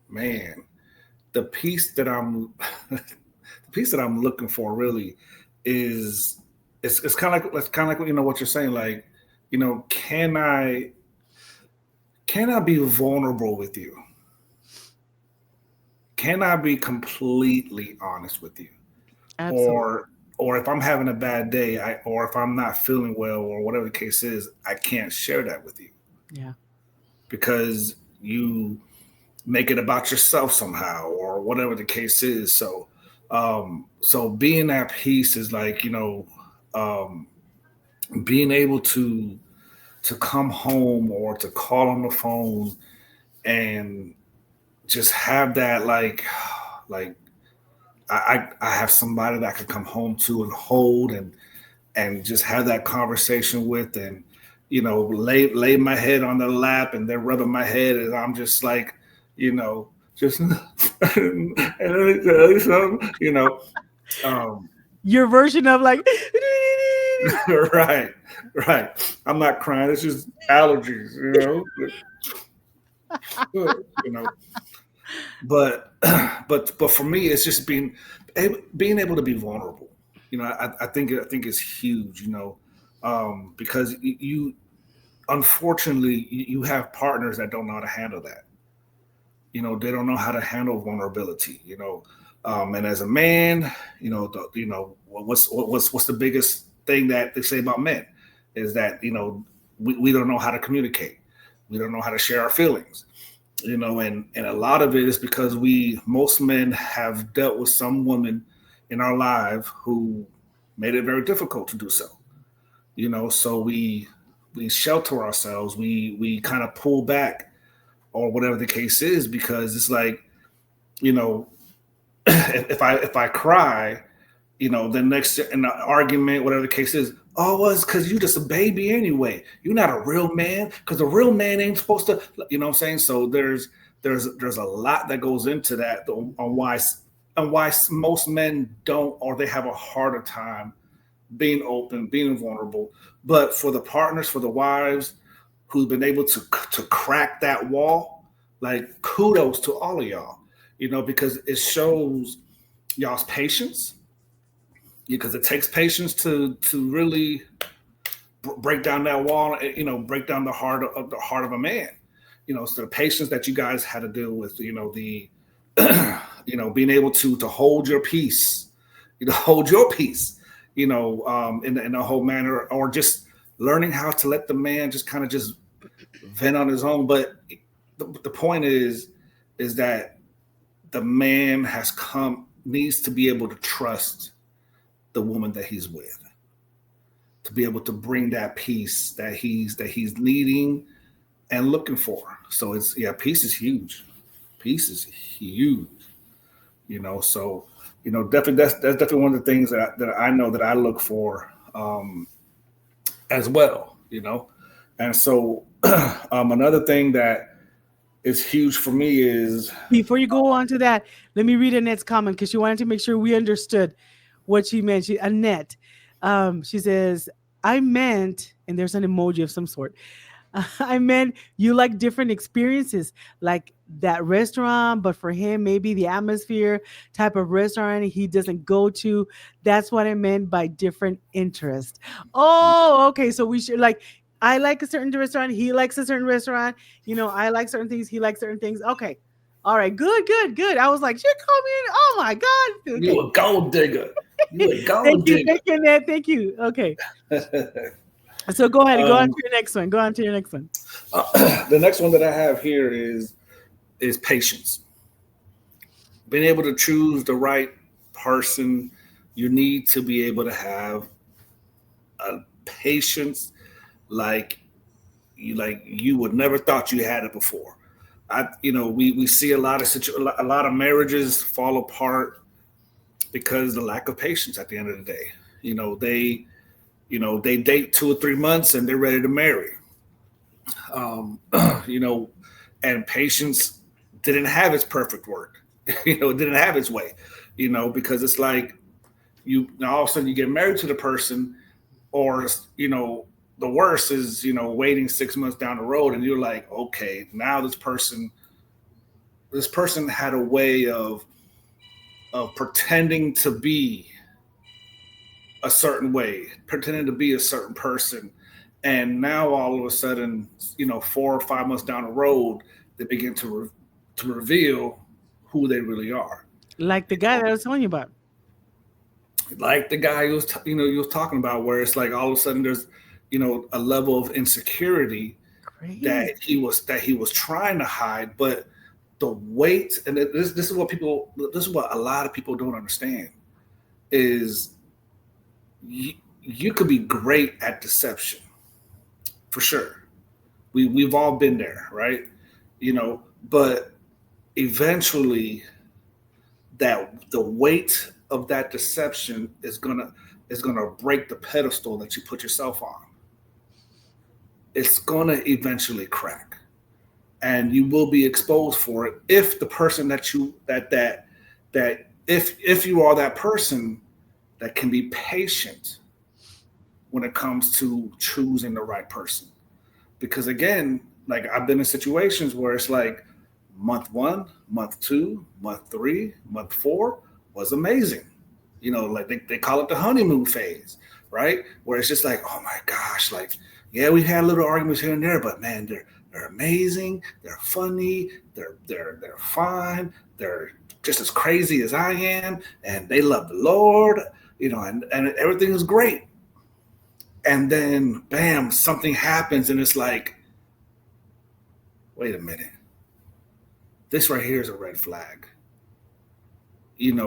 man. The peace that I'm, the piece that I'm looking for really is, it's kind of like what you're saying. Like, can I be vulnerable with you? Can I be completely honest with you? Absolutely. Or if I'm having a bad day, or if I'm not feeling well, or whatever the case is, I can't share that with you Yeah. because you make it about yourself somehow, or whatever the case is. So being at peace is like, um, being able to come home or to call on the phone and just have that like I have somebody that I can come home to and hold and just have that conversation with, and lay my head on their lap and they're rubbing my head, and I'm just like, just and let me tell you something, um, Your version of like, right, right. I'm not crying. It's just allergies, you know. But but for me, it's just being able to be vulnerable. I think it's huge. Because you unfortunately you have partners that don't know how to handle that. They don't know how to handle vulnerability. And as a man, what's the biggest thing that they say about men is that we don't know how to communicate. We don't know how to share our feelings. And a lot of it is because most men have dealt with some woman in our life who made it very difficult to do so. So we shelter ourselves, we kind of pull back, or whatever the case is, because it's like, you know if I cry, the next in the argument, whatever the case is, oh, well, it's because you just a baby anyway. You're not a real man, because a real man ain't supposed to. You know what I'm saying? So there's a lot that goes into that on why most men don't, or they have a harder time being open, being vulnerable. But for the partners, for the wives who've been able to crack that wall, like kudos to all of y'all, because it shows y'all's patience, because it takes patience to really break down that wall, break down the heart of a man. So the patience that you guys had to deal with, the being able to hold your peace, hold your peace, in a whole manner, or just learning how to let the man just kind of just vent on his own. But the point is that the man needs to be able to trust the woman that he's with, to be able to bring that peace that he's needing and looking for. So peace is huge. Peace is huge. So definitely that's definitely one of the things that I know that I look for, as well. And so another thing that is huge for me is before you go on to that, let me read Annette's comment because she wanted to make sure we understood what she meant. Annette, she says, I meant, and there's an emoji of some sort. I meant you like different experiences, like that restaurant, but for him, maybe the atmosphere type of restaurant he doesn't go to. That's what I meant by different interest. Oh, okay. So we should like, I like a certain restaurant, he likes a certain restaurant. I like certain things, he likes certain things. Okay. All right. Good, good, good. I was like, she called me in. Oh my God. you Okay. a gold digger. You a Thank gold you. digger. Thank you, Ned. Thank you. Okay. So go ahead. Go on to um, your next one. Go on to your next one. the next one that I have here is patience. Being able to choose the right person, you need to be able to have a patience, like you would never thought you had it before. We see a lot of marriages fall apart because the lack of patience. At the end of the day, they date 2 or 3 months and they're ready to marry. um, you know, and patience didn't have its perfect work. It didn't have its way. Because it's like you now all of a sudden you get married to the person, or the worst is waiting 6 months down the road, and you're like, okay, now this person had a way of pretending to be a certain way, pretending to be a certain person. And now all of a sudden, 4 or 5 months down the road, they begin to reveal who they really are. Like the guy that I was telling you about. Like the guy you was talking about, where it's like all of a sudden there's a level of insecurity that Crazy. he was trying to hide, but the weight, and this is what a lot of people don't understand, is you could be great at deception, for sure. We've all been there, right? But eventually that the weight of that deception is gonna break the pedestal that you put yourself on. It's gonna eventually crack, and you will be exposed for it if the person that you that if you are that person that can be patient when it comes to choosing the right person. Because again, like I've been in situations where it's like month one, month two, month three, month four was amazing. Like they call it the honeymoon phase, right? Where it's just like, oh my gosh, like, yeah, we had little arguments here and there, but man, they're amazing, they're funny, they're fine, they're just as crazy as I am, and they love the Lord, and everything is great. And then bam, something happens and it's like, wait a minute, this right here is a red flag. Let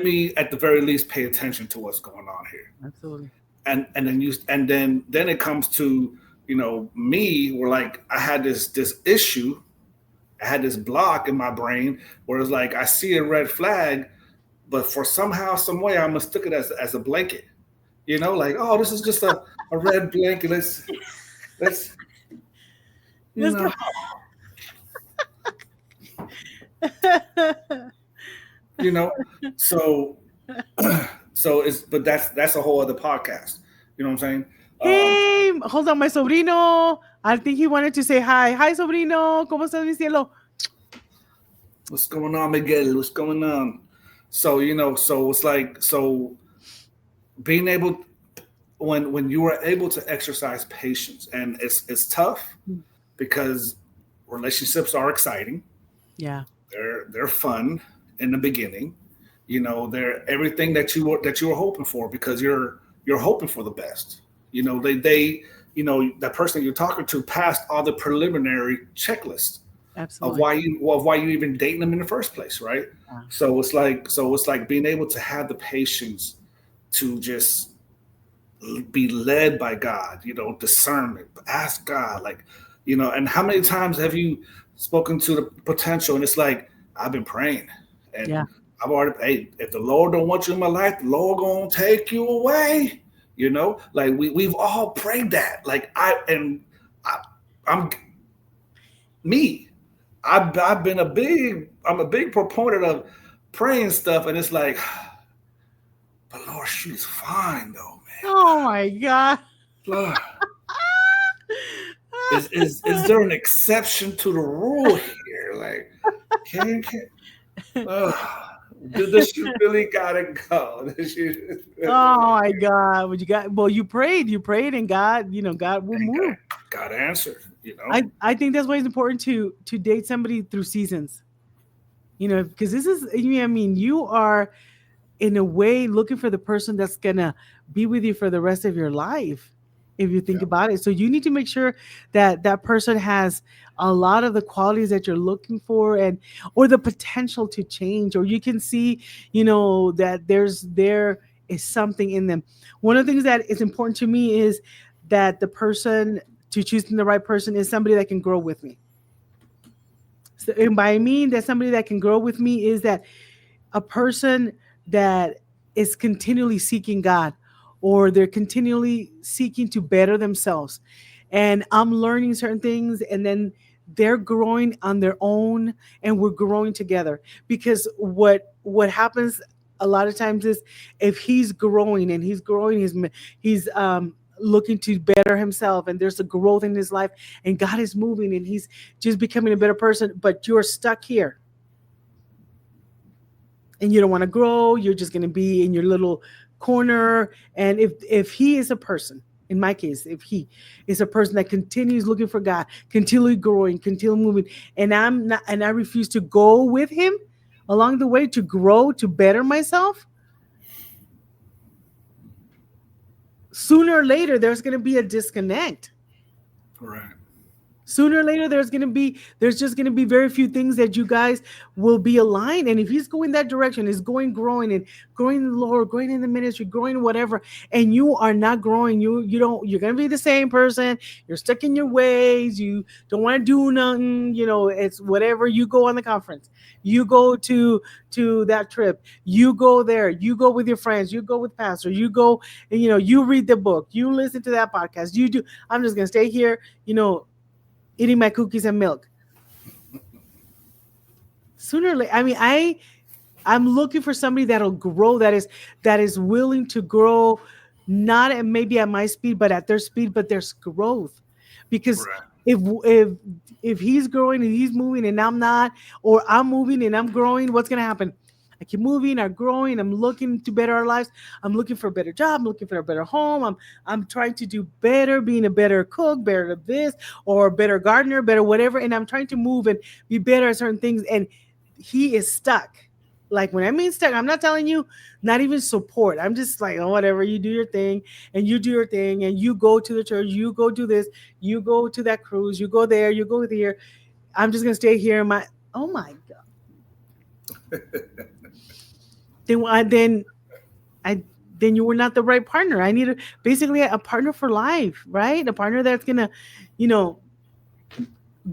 me at the very least pay attention to what's going on here. Absolutely. And then it comes to me, where like I had this issue, I had this block in my brain where it's like I see a red flag, but for somehow some way I mistook it as a blanket. Like, oh, this is just a red blanket. Let's you Let's know go. you know so it's, but that's a whole other podcast. You know what I'm saying? Hey, hold on, my sobrino. I think he wanted to say hi. Hi, sobrino. ¿Cómo estás, mi cielo? What's going on, Miguel? What's going on? So it's like, so being able, when you are able to exercise patience, and it's tough because relationships are exciting. Yeah, They're fun in the beginning. They're everything that you were hoping for, because you're hoping for the best. That person you're talking to passed all the preliminary checklists of absolutely. why you even dating them in the first place, right? Yeah. So it's like being able to have the patience to just be led by God, discernment, ask God, like, and how many times have you spoken to the potential and it's like, I've been praying and Yeah. I've already, hey, if the Lord don't want you in my life, the Lord gonna take you away. Like we've all prayed that. Like I, I'm me. I'm a big proponent of praying stuff, and it's like, but Lord, she's fine though, Oh my God. man. Lord, is there an exception to the rule here? Like, can uh, this you really gotta go. Oh my God. Well, you prayed, and God, God will And move. got answered, I think that's why it's important to date somebody through seasons. Because this is, I mean, you are in a way looking for the person that's gonna be with you for the rest of your life, if you think Yeah. about it. So you need to make sure that that person has a lot of the qualities that you're looking for, and or the potential to change, or you can see, that there is something in them. One of the things that is important to me is that the person, to choosing the right person, is somebody that can grow with me. So, and by I mean that somebody that can grow with me is that a person that is continually seeking God, or they're continually seeking to better themselves. And I'm learning certain things, and then they're growing on their own, and we're growing together. Because what happens a lot of times is, if he's growing and he's looking to better himself, and there's a growth in his life, and God is moving, and he's just becoming a better person, but you're stuck here and you don't want to grow, you're just going to be in your little corner. And if he is a person, in my case, if he is a person that continues looking for God, continually growing, continually moving, and I refuse to go with him along the way to grow, to better myself, sooner or later there's going to be a disconnect. Right. Sooner or later there's just going to be very few things that you guys will be aligned. And if he's going that direction, is going growing and growing in the Lord, growing in the ministry, growing whatever, and you are not growing, you don't, you're going to be the same person. You're stuck in your ways. You don't want to do nothing. It's whatever. You go on the conference, you go to that trip, you go there, you go with your friends, you go with pastor, you go and you read the book, you listen to that podcast, you do. I'm just going to stay here, eating my cookies and milk. Sooner or later, I mean, I'm looking for somebody that'll grow, that is willing to grow, not at maybe at my speed, but at their speed, but there's growth. Because Right. if if if he's growing and he's moving and I'm not, or I'm moving and I'm growing, what's gonna happen? I keep moving, I'm growing, I'm looking to better our lives. I'm looking for a better job, I'm looking for a better home. I'm trying to do better, being a better cook, better this, or a better gardener, better whatever. And I'm trying to move and be better at certain things. And he is stuck. Like when I mean stuck, I'm not telling you not even support. I'm just like, oh, whatever, you do your thing and you do your thing and you go to the church, you go do this, you go to that cruise, you go there, you go here. I'm just gonna stay here in my, oh my God. Then I then you were not the right partner. I need basically a partner for life, right? A partner that's gonna, you know,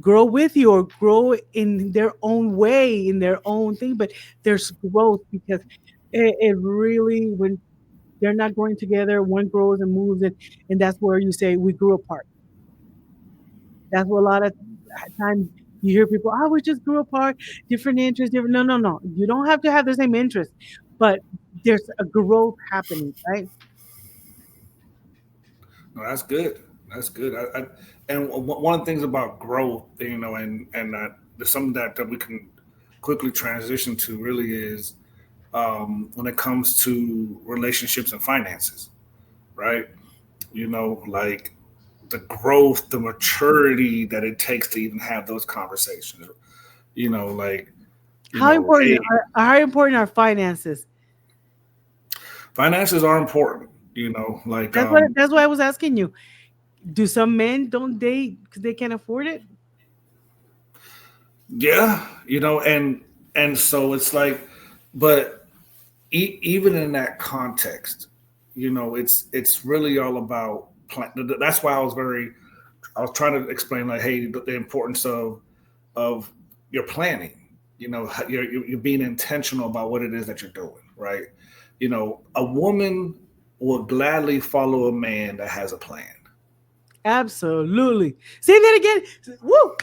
grow with you or grow in their own way, in their own thing. But there's growth because it really, when they're not growing together, one grows and moves, and that's where you say we grew apart. That's what a lot of times you hear people, oh, we just grew apart, different interests, different. No, no, no. You don't have to have the same interests, but there's a growth happening, right? No, that's good. That's good. And one of the things about growth, and there's something that we can quickly transition to really is when it comes to relationships and finances, right? Like the growth, the maturity that it takes to even have those conversations. Like, How important hey, are finances? finances are important. Like, That's why I was asking you. Do some men don't date because they can't afford it? yeah, and so it's like, but even in that context, it's really all about plan. That's why I was trying to explain, like, hey, the importance of your planning. You're being intentional about what it is that you're doing, right? A woman will gladly follow a man that has a plan. Absolutely. Say that again. Woo!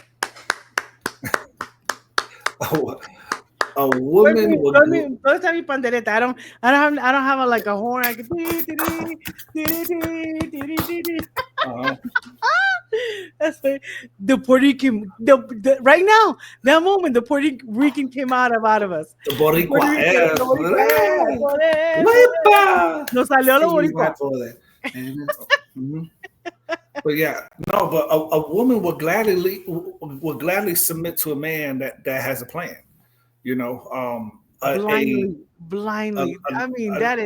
A woman will. First time mi pandereta. I don't have like a horn. I can. Uh, That's right. The Puerto Rican. Right now, that moment, the Puerto Rican came out of us. the The Puerto boricua Rican, the Boricua, poder, poder. ¡Wepa! Nos salió lo Sí, Boricua. my poder. Mhm. But yeah, no, but a woman will gladly submit to a man that has a plan. You know, Blindly, a, blindly. I mean, a, that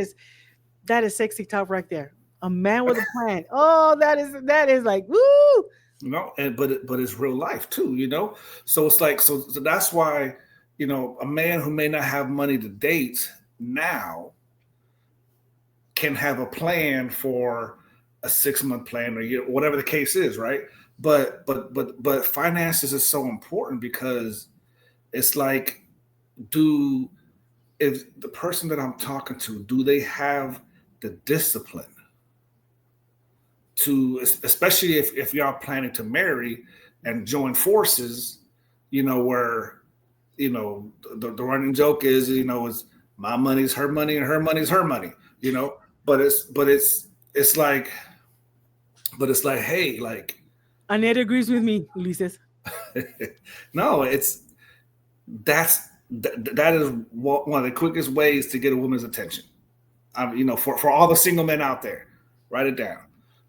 is sexy talk right there. A man with a plan. Oh, that is like woo. but it's real life too. So it's like, so that's why, a man who may not have money to date now can have a plan for a 6 month plan, or whatever the case is, right? But finances is so important because it's like, do if the person that I'm talking to, do they have the discipline to, especially if y'all planning to marry and join forces, where, the running joke is, is my money's her money and her money's her money, you know, it's like, hey, like, Annette agrees with me, Ulises. no, that's that is one of the quickest ways to get a woman's attention. For all the single men out there, write it down.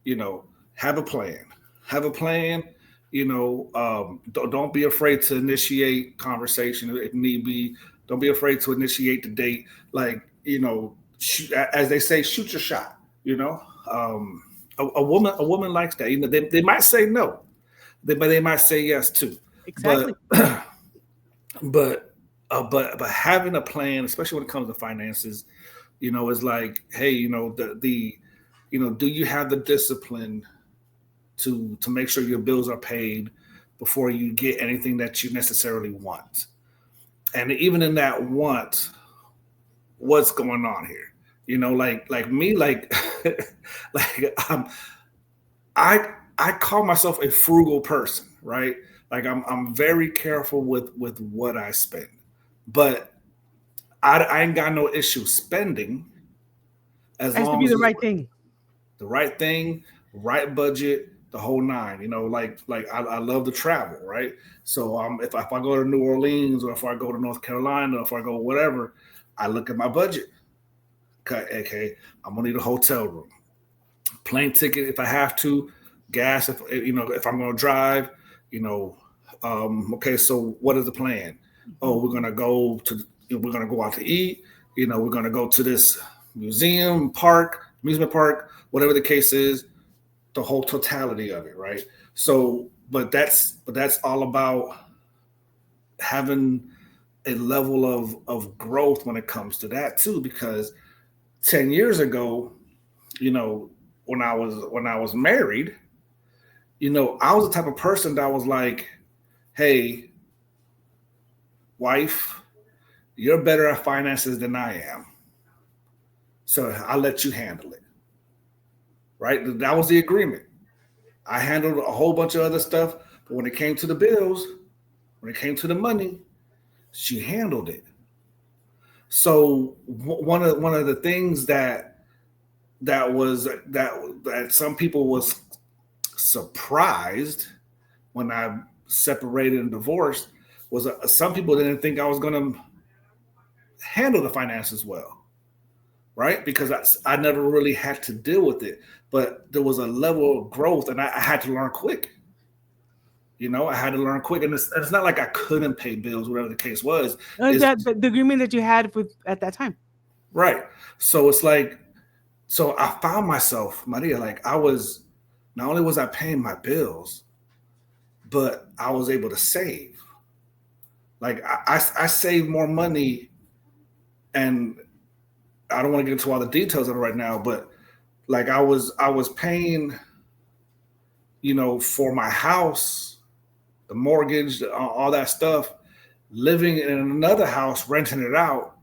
You know, have a plan. Have a plan. Don't be afraid to initiate conversation if need be. Don't be afraid to initiate the date. Like, shoot, as they say, shoot your shot. You know, a woman likes that. They might say no. but they might say yes too. Exactly. But but but having a plan, especially when it comes to finances, is like, hey, the do you have the discipline to make sure your bills are paid before you get anything that you necessarily want? And even in that want, what's going on here? Like me, like like I I call myself a frugal person, right? Like I'm very careful with what I spend, but I ain't got no issue spending It as has to long be as the it's right thing. the right thing, right budget, the whole nine. Like I love to travel, right? So if I go to New Orleans, or if I go to North Carolina, or if I go whatever, I look at my budget. Okay, I'm gonna need a hotel room, plane ticket if I have to, gas if I'm gonna drive, you know. Okay, so what is the plan? Oh, Mhm. we're gonna go out to eat. We're gonna go to this museum, park, amusement park, whatever the case is. The whole totality of it, right? So, but that's all about having a level of growth when it comes to that too, because 10 years ago, you know, when I was married, I was the type of person that was like, hey, wife, you're better at finances than I am, so I'll let you handle it. Right? That was the agreement. I handled a whole bunch of other stuff, but when it came to the bills, when it came to the money, she handled it. So one of the things that some people was surprised when I separated and divorced was some people didn't think I was going to handle the finances well, right? Because I never really had to deal with it, but there was a level of growth, and I had to learn quick. I had to learn quick, and it's not like I couldn't pay bills, whatever the case was. Is That the agreement that you had with at that time. right. So it's like, so I found myself, Maria, like I was, not only was I paying my bills, but I was able to save. Like I saved more money, and I don't want to get into all the details of it right now, but like I was paying, for my house, the mortgage, all that stuff, living in another house, renting it out,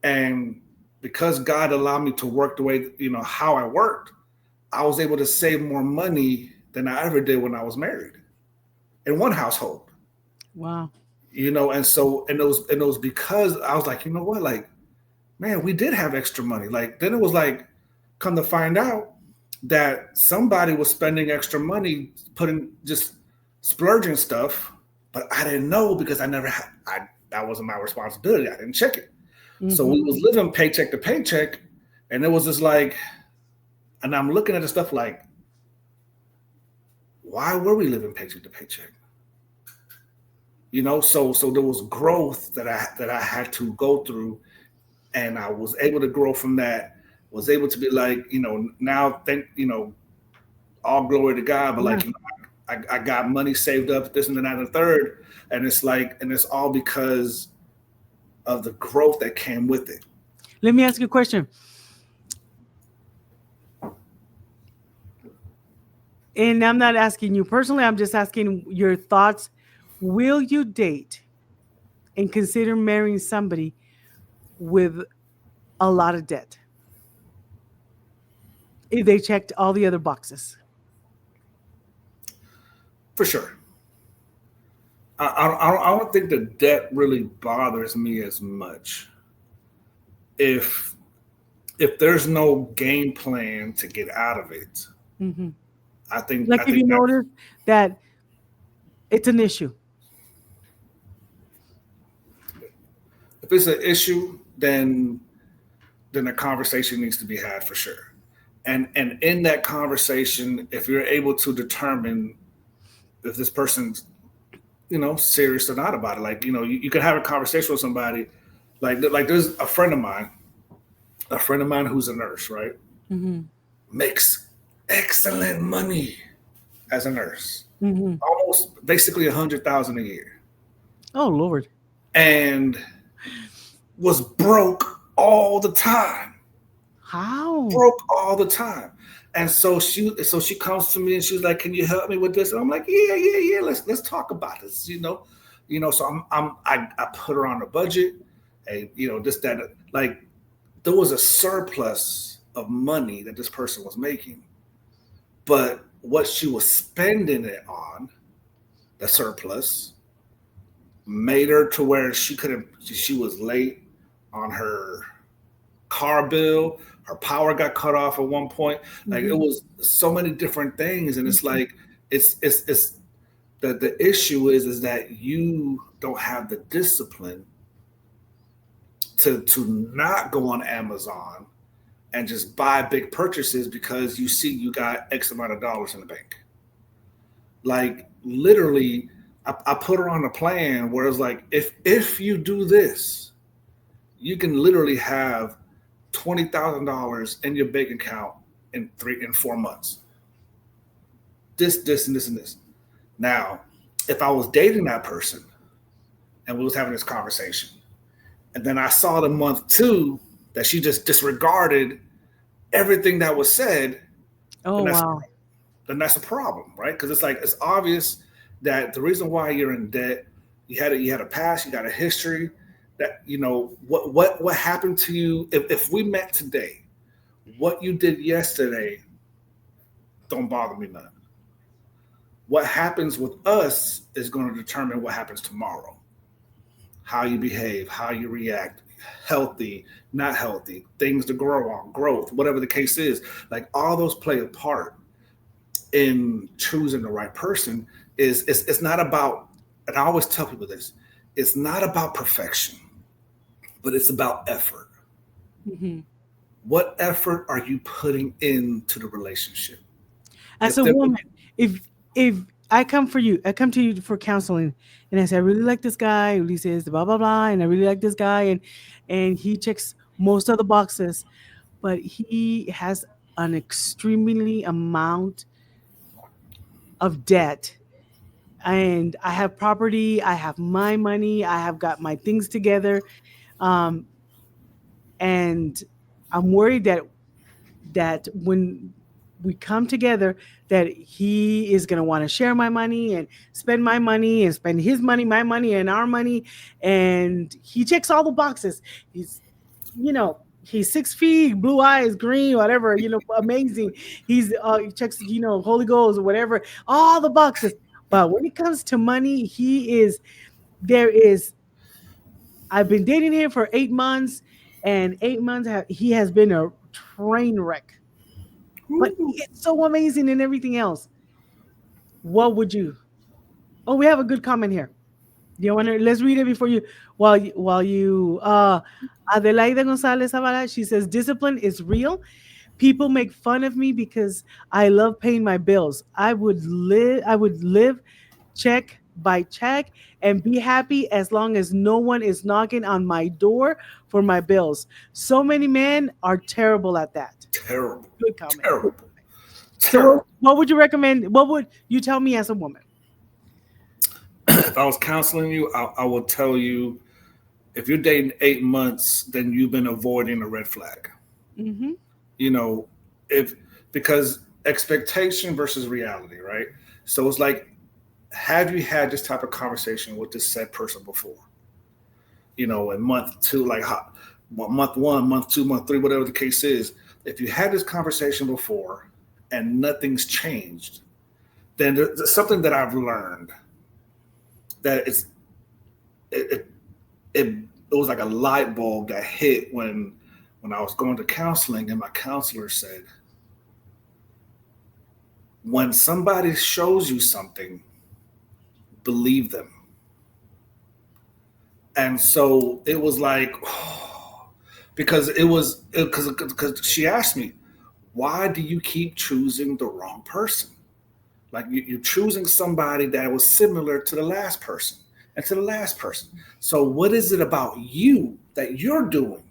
and because God allowed me to work the way how I worked, I was able to save more money than I ever did when I was married in one household. Wow. And so and it was because I was like, you know what, like, man, we did have extra money. Like then it was like, come to find out that somebody was spending extra money, putting just splurging stuff, but I didn't know because I never had. That wasn't my responsibility. I didn't check it. So Hmm. we was living paycheck to paycheck, and it was just like, and I'm looking at the stuff like, why were we living paycheck to paycheck? So there was growth that I had to go through, and I was able to grow from that. Was able to be like, now thank all glory to God, but Yeah. like, I got money saved up, this and that and the third, and it's like, and it's all because of the growth that came with it. Let me ask you a question. And I'm not asking you personally, I'm just asking your thoughts. Will you date and consider marrying somebody with a lot of debt if they checked all the other boxes? For sure. I don't think the debt really bothers me as much if there's no game plan to get out of it. Hmm. I think Like I if you think that notice that it's an issue. if it's an issue, then a conversation needs to be had for sure. And in that conversation, if you're able to determine if this person's serious or not about it, like you can have a conversation with somebody, like there's a friend of mine who's a nurse, right? Hmm. Makes excellent money as a nurse. Hmm. almost basically 100,000 a year, Oh Lord. and was broke all the time, How? broke all the time. And so she comes to me and she's like, "Can you help me with this?" And I'm like, "Yeah, yeah, yeah. Let's talk about this." So I put her on a budget, and this that like there was a surplus of money that this person was making, but what she was spending it on, the surplus, made her to where she couldn't. She was late on her car bill. Her power got cut off at one point. Like it Hmm. was so many different things, and it's like it's the issue is that you don't have the discipline to not go on Amazon and just buy big purchases because you see you got X amount of dollars in the bank. Like literally, I put her on a plan where it's like if you do this, you can literally have $20,000 in your bank account in 4 months. This, and this, and this. Now, if I was dating that person and we was having this conversation, and then I saw the month two that she just disregarded everything that was said, Oh then that's wow. a problem, right? Because it's like it's obvious that the reason why you're in debt, you had a past, you got a history. That what happened to you if we met today, what you did yesterday don't bother me none. What happens with us is going to determine what happens tomorrow. How you behave, how you react, healthy, not healthy, things to grow on, growth, whatever the case is. Like all those play a part in choosing the right person. It's not about, and I always tell people this, it's not about perfection, but it's about effort. Hmm. What effort are you putting into the relationship? As If a there woman, if I come for you, I come to you for counseling, and I say I really like this guy. He says blah blah blah, and I really like this guy, and he checks most of the boxes, but he has an extremely amount of debt. And I have property, I have my money, I have got my things together, um, and I'm worried that when we come together, that he is going to want to share my money and spend his money, my money, and our money. And he checks all the boxes. He's, he's 6 feet, blue eyes, green, whatever, amazing. He checks, Holy Ghost or whatever, all the boxes. But when it comes to money, there is, I've been dating him for 8 months, and 8 months he has been a train wreck, but it's so amazing and everything else. What would you? Oh, we have a good comment here. Do you want to? Let's read it before you. While you. Adelaida Gonzalez Zavala, she says, discipline is real. People make fun of me because I love paying my bills. I would live check by check and be happy as long as no one is knocking on my door for my bills. So many men are terrible at that. terrible, Good comment. Good terrible, comment. So terrible. what would you recommend? What would you tell me as a woman? If I was counseling you, I would tell you if you're dating 8 months, then you've been avoiding a red flag. Hmm. You know, if because expectation versus reality, right? So it's like, have you had this type of conversation with this said person before? In month two, like month one, month two, month three, whatever the case is. If you had this conversation before and nothing's changed, then there's something that I've learned that it, it it was like a light bulb that hit when I was going to counseling, and my counselor said, when somebody shows you something, believe them. And so it was like, because because she asked me, why do you keep choosing the wrong person? Like you're choosing somebody that was similar to the last person and to the last person. So what is it about you that you're doing?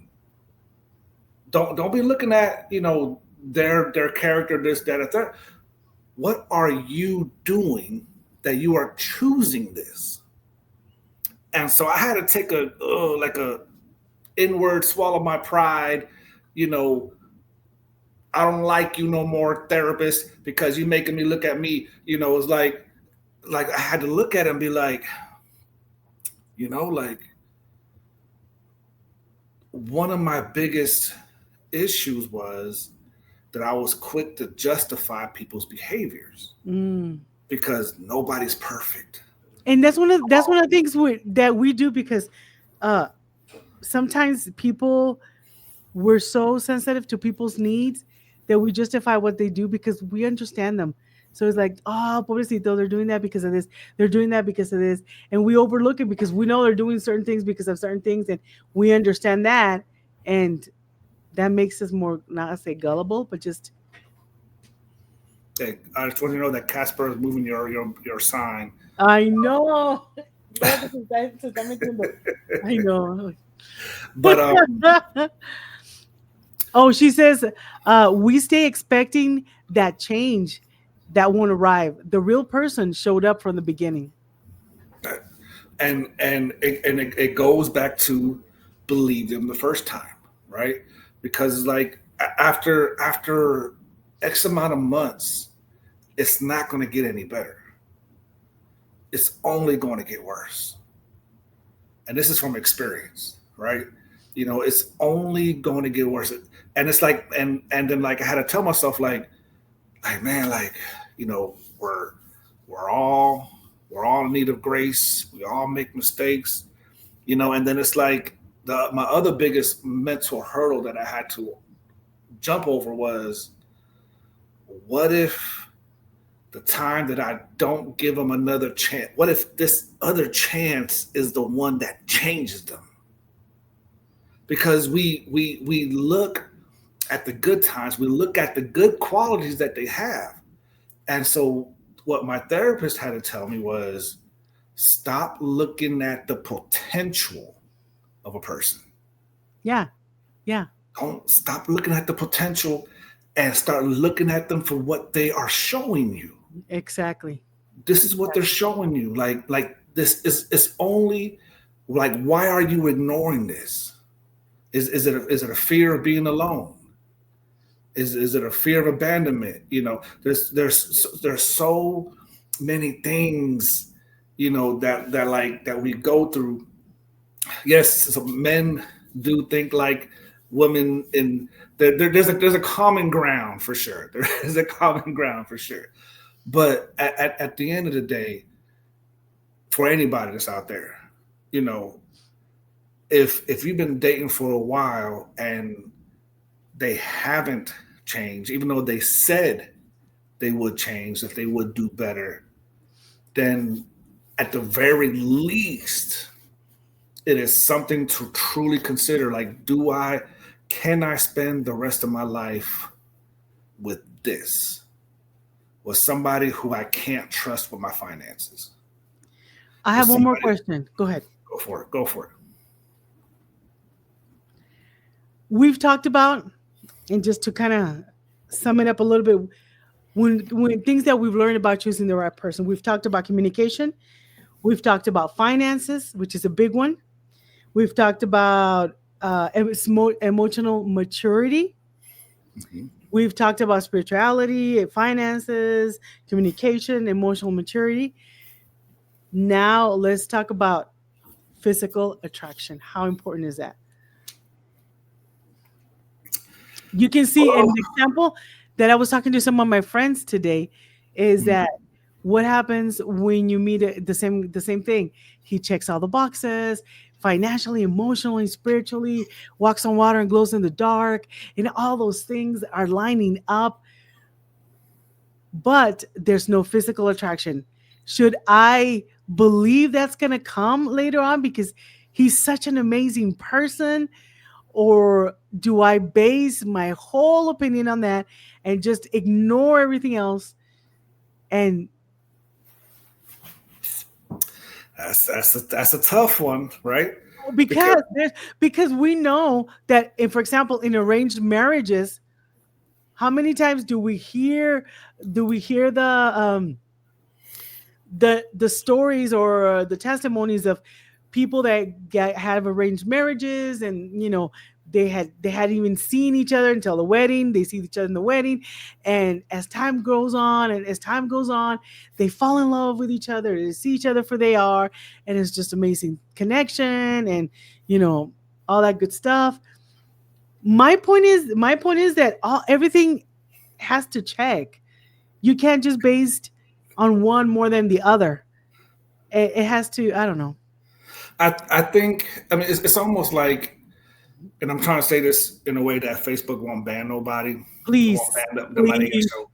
Don't be looking at their character, this, that, or that. What are you doing that you are choosing this. And so I had to take a inward swallow my pride, you know, I don't like you no more, therapist, because you making me look at me. It's like I had to look at it and be like, like one of my biggest issues was that I was quick to justify people's behaviors Mm. because nobody's perfect. And that's one of the things that we do because uh sometimes people we're so sensitive to people's needs that we justify what they do because we understand them. So it's like, oh, pobrecito, they're doing that because of this. They're doing that because of this. And we overlook it because we know they're doing certain things because of certain things. And we understand that. And that makes us more, not to say gullible, but just, Hey, I just want you to know that Casper is moving your sign. I know. Espérate se está metiendo. I know. But Oh, she says, we stay expecting that change that won't arrive. The real person showed up from the beginning. and it goes back to believe them the first time, right? Because like after X amount of months, it's not going to get any better. It's only going to get worse. And this is from experience, right? It's only going to get worse. And it's like, and then like I had to tell myself like man, like you know, we're we're all we're all in need of grace. We all make mistakes, and then it's like my other biggest mental hurdle that I had to jump over was, what if the time that I don't give them another chance, what if this other chance is the one that changes them? Because we look at the good times, we look at the good qualities that they have. And so what my therapist had to tell me was, stop looking at the potential of a person. Yeah. Yeah. Don't stop looking at the potential and start looking at them for what they are showing you. Exactly. This is what they're showing you. Like this is it's only like, why are you ignoring this? Is it a fear of being alone? Is it a fear of abandonment? There's so many things, that we go through. Yes, so men do think like women, in there's a common ground for sure. There is a common ground for sure. But at the end of the day, for anybody that's out there, you know, if you've been dating for a while and they haven't changed, even though they said they would change, that they would do better, then at the very least, it is something to truly consider. Like, can I spend the rest of my life with this? With somebody who I can't trust with my finances? I With have one more somebody, question. Go ahead. go for it. Go for it. We've talked about, and just to kind of sum it up a little bit, when things that we've learned about choosing the right person, we've talked about communication, we've talked about finances, which is a big one. We've talked about emotional maturity. Mhm. We've talked about spirituality, finances, communication, emotional maturity. Now let's talk about physical attraction. How important is that? You can see an Oh, example that I was talking to some of my friends today is mhm. that what happens when you meet the same thing. He checks all the boxes, financially, emotionally, spiritually, walks on water and glows in the dark, and all those things are lining up, but there's no physical attraction. Should I believe that's going to come later on because he's such an amazing person, or do I base my whole opinion on that and just ignore everything else? And That's a tough one, right? Because because we know that, for example, in arranged marriages, how many times do we hear the the stories or the testimonies of people that have arranged marriages, and they hadn't even seen each other until the wedding. They see each other in the wedding, and as time goes on, they fall in love with each other. They see each other for they are, and it's just amazing connection, and you know all that good stuff. My point is that everything has to check. You can't just based on one more than the other. It has to. I don't know. I think, I mean, it's almost like, and I'm trying to say this in a way that Facebook won't ban nobody. It won't Please, ban the Maria please, show.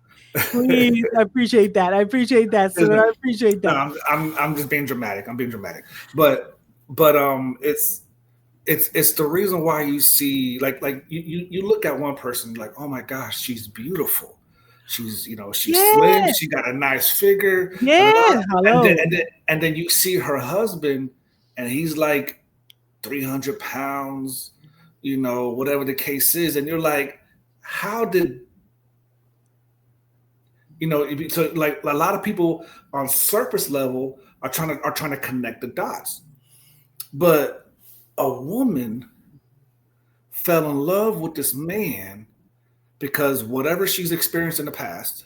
please. I appreciate that. I appreciate that, sir. I appreciate No, that. I'm just being dramatic. I'm being dramatic, but it's the reason why you see, like you look at one person like, oh my gosh, she's beautiful, she's slim, Yes, she got a nice figure, da, da, da. yes. and then Hello. and then and then you see her husband, and he's like 300 pounds, whatever the case is, and you're like, how did so like a lot of people on surface level are trying to connect the dots, but a woman fell in love with this man because whatever she's experienced in the past,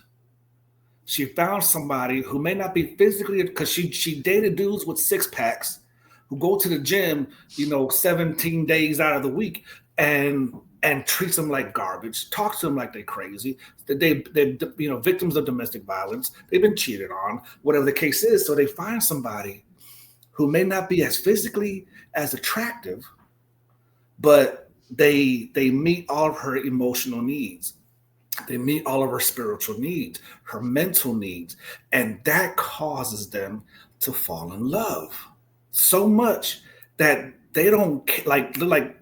she found somebody who may not be physically, because she dated dudes with six packs who go to the gym, 17 days out of the week, and treats them like garbage, talks to them like they're crazy. They victims of domestic violence. They've been cheated on, whatever the case is. So they find somebody who may not be as physically as attractive, but they meet all of her emotional needs. They meet all of her spiritual needs, her mental needs, and that causes them to fall in love so much that they don't like. They're like,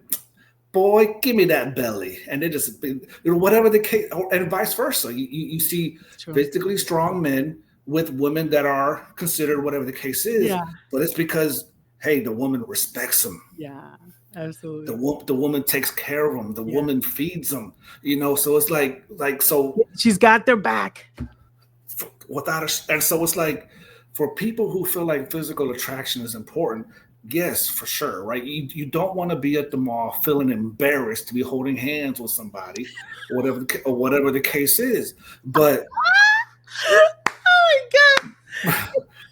boy, give me that belly, and they just, whatever the case, and vice versa. You see True. physically strong men with women that are considered whatever the case is, Yeah, but it's because, hey, the woman respects them. yeah. the Absolutely. the woman takes care of them. The Yeah. woman feeds them. So it's like so She's got their back. without a, and so it's like, for people who feel like physical attraction is important, yes, for sure, right? You don't want to be at the mall feeling embarrassed to be holding hands with somebody, or whatever the case is. But Oh my god.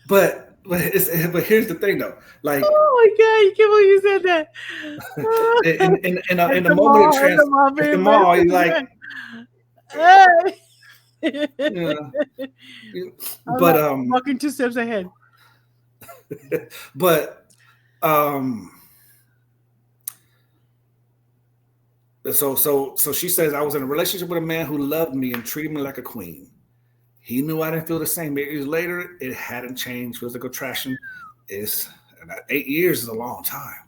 but here's the thing though, like, Oh my god. You can't believe you said that. in At a the moment of mall. At the mall. at Very the mall, you're like, embarrassing. Hey. yeah, I'm but like walking two steps ahead. but um so she says, I was in a relationship with a man who loved me and treated me like a queen. He knew I didn't feel the same. 8 years later, it hadn't changed. Physical attraction is 8 years is a long time.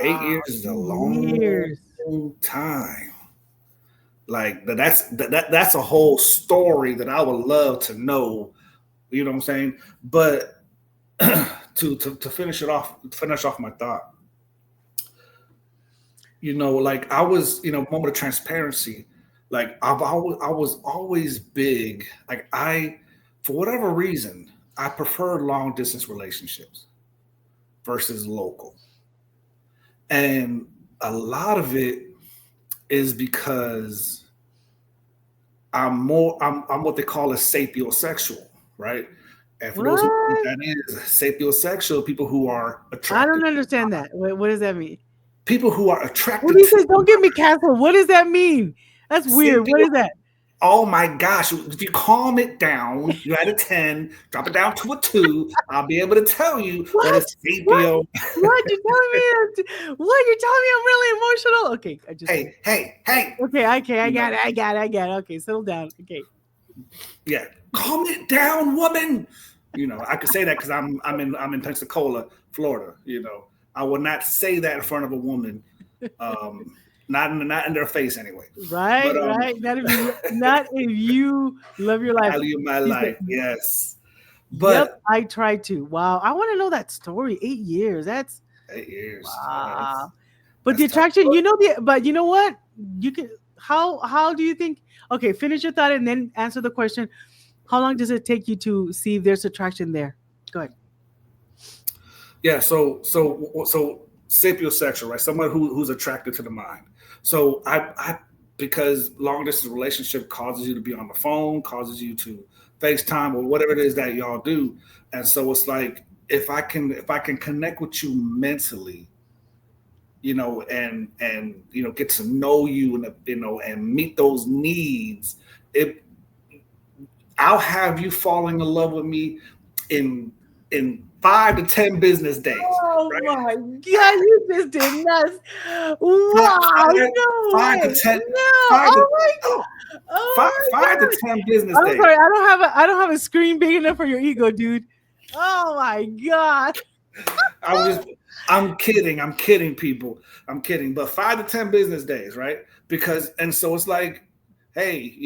8 years Wow. is a long Years. time. Like that's a whole story that I would love to know. You know what I'm saying? But to finish off my thought, like I was, moment of transparency. Like I was always big. Like for whatever reason, I prefer long distance relationships versus local, and a lot of it is because I'm what they call a sapiosexual, right? And for those who know what What? that is, sapiosexual, people who are I attracted, don't understand that. What does that mean? people who are attracted to Ulises, don't get me canceled. What does that mean? That's weird. What sapio. is that? Oh my gosh, if you calm it down, you're at a 10, drop it down to a 2, I'll be able to tell you what a What? What? sapio. What? You're telling me what? You're telling me I'm really emotional? Okay, I just Hey, hey, hey. okay, I You got know, it, I got it, I got it. Okay, settle down. Okay. yeah. Calm it down, woman. I could say that because I'm in Pensacola, Florida. I will not say that in front of a woman. Not in their face anyway. But Right, right. Not if you love your life. value my She said, life, yes. yep, But I tried to. Wow. I want to know that story. 8 years. That's 8 years, wow. But the that's tough. attraction, but you know what? You can how do you think, okay, finish your thought and then answer the question. How long does it take you to see if there's attraction there? Go ahead. Yeah, so sapiosexual, right? Someone who's attracted to the mind. So I because long distance relationship causes you to be on the phone, causes you to FaceTime or whatever it is that y'all do. And so it's like if I can connect with you mentally, and get to know you and and meet those needs, it I'll have you falling in love with me in 5 to 10 business days, Oh right? my God, you just did nuts. Five, Wow, five, no five to way. ten, No. five to Oh my no, oh five, my five to God. 10 business I'm days. sorry, I don't have a screen big enough for your ego, dude. Oh my God. I was just, I'm kidding, people. I'm kidding. But 5 to 10 business days, right? Because and so it's like, hey,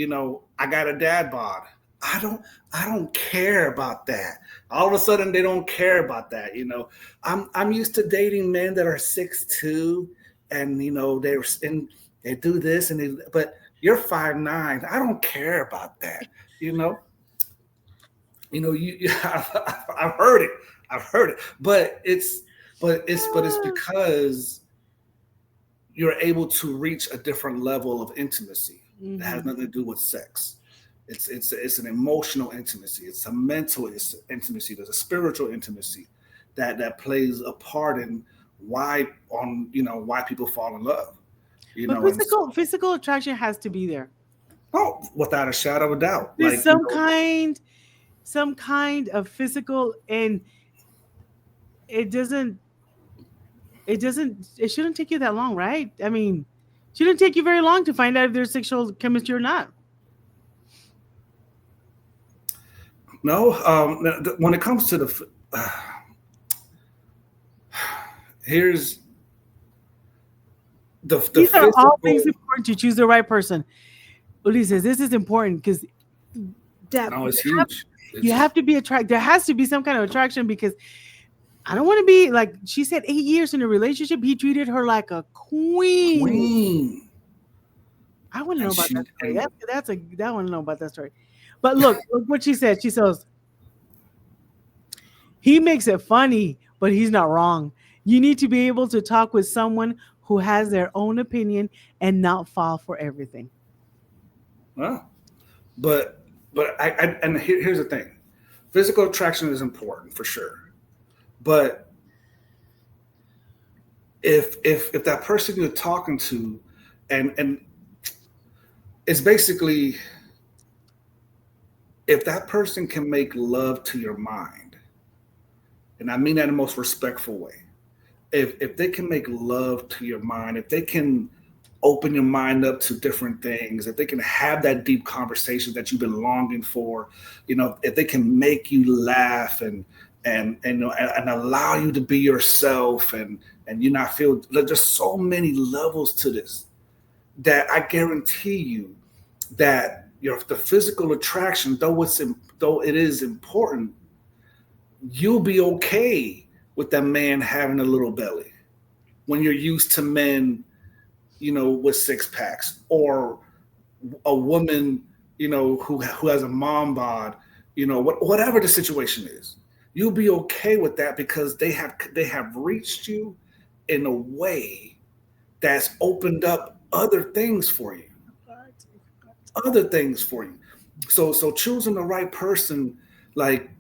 I got a dad bod. I don't, I don't care about that. All of a sudden, they don't care about that. I'm used to dating men that are 6'2", and they do this but you're 5'9". I don't care about that. You know, I've heard it. I've heard it, but it's because you're able to reach a different level of intimacy that has Mhm. nothing to do with sex. It's an emotional intimacy. It's a mental intimacy. There's a spiritual intimacy that plays a part in why people fall in love. But And so, physical attraction has to be there. oh, without a shadow of a doubt, There's some kind of physical, and it doesn't it shouldn't take you that long, right? I mean, it shouldn't take you very long to find out if there's sexual chemistry or not. no. When it comes to here's the These are all physical. things important to choose the right person. Ulises, this is important because that No, it's huge. you It's have to be attracted. There has to be some kind of attraction because I don't want to be like she said. 8 years in a relationship, he treated her like a queen. queen, I want to know and about that she story. and I want to know about that story. But look what she said. She says he makes it funny, but he's not wrong. You need to be able to talk with someone who has their own opinion and not fall for everything. well, but here's the thing: physical attraction is important for sure. But if that person you're talking to, and it's basically if that person can make love to your mind, and I mean that in the most respectful way. If they can make love to your mind, if they can open your mind up to different things, if they can have that deep conversation that you've been longing for, if they can make you laugh and allow you to be yourself and you not feel there's so many levels to this that I guarantee you that the physical attraction, though it is important, you'll be okay with that man having a little belly when you're used to men, with six packs, or a woman, who has a mom bod, whatever the situation is, you'll be okay with that because they have reached you in a way that's opened up other things for you. So choosing the right person, like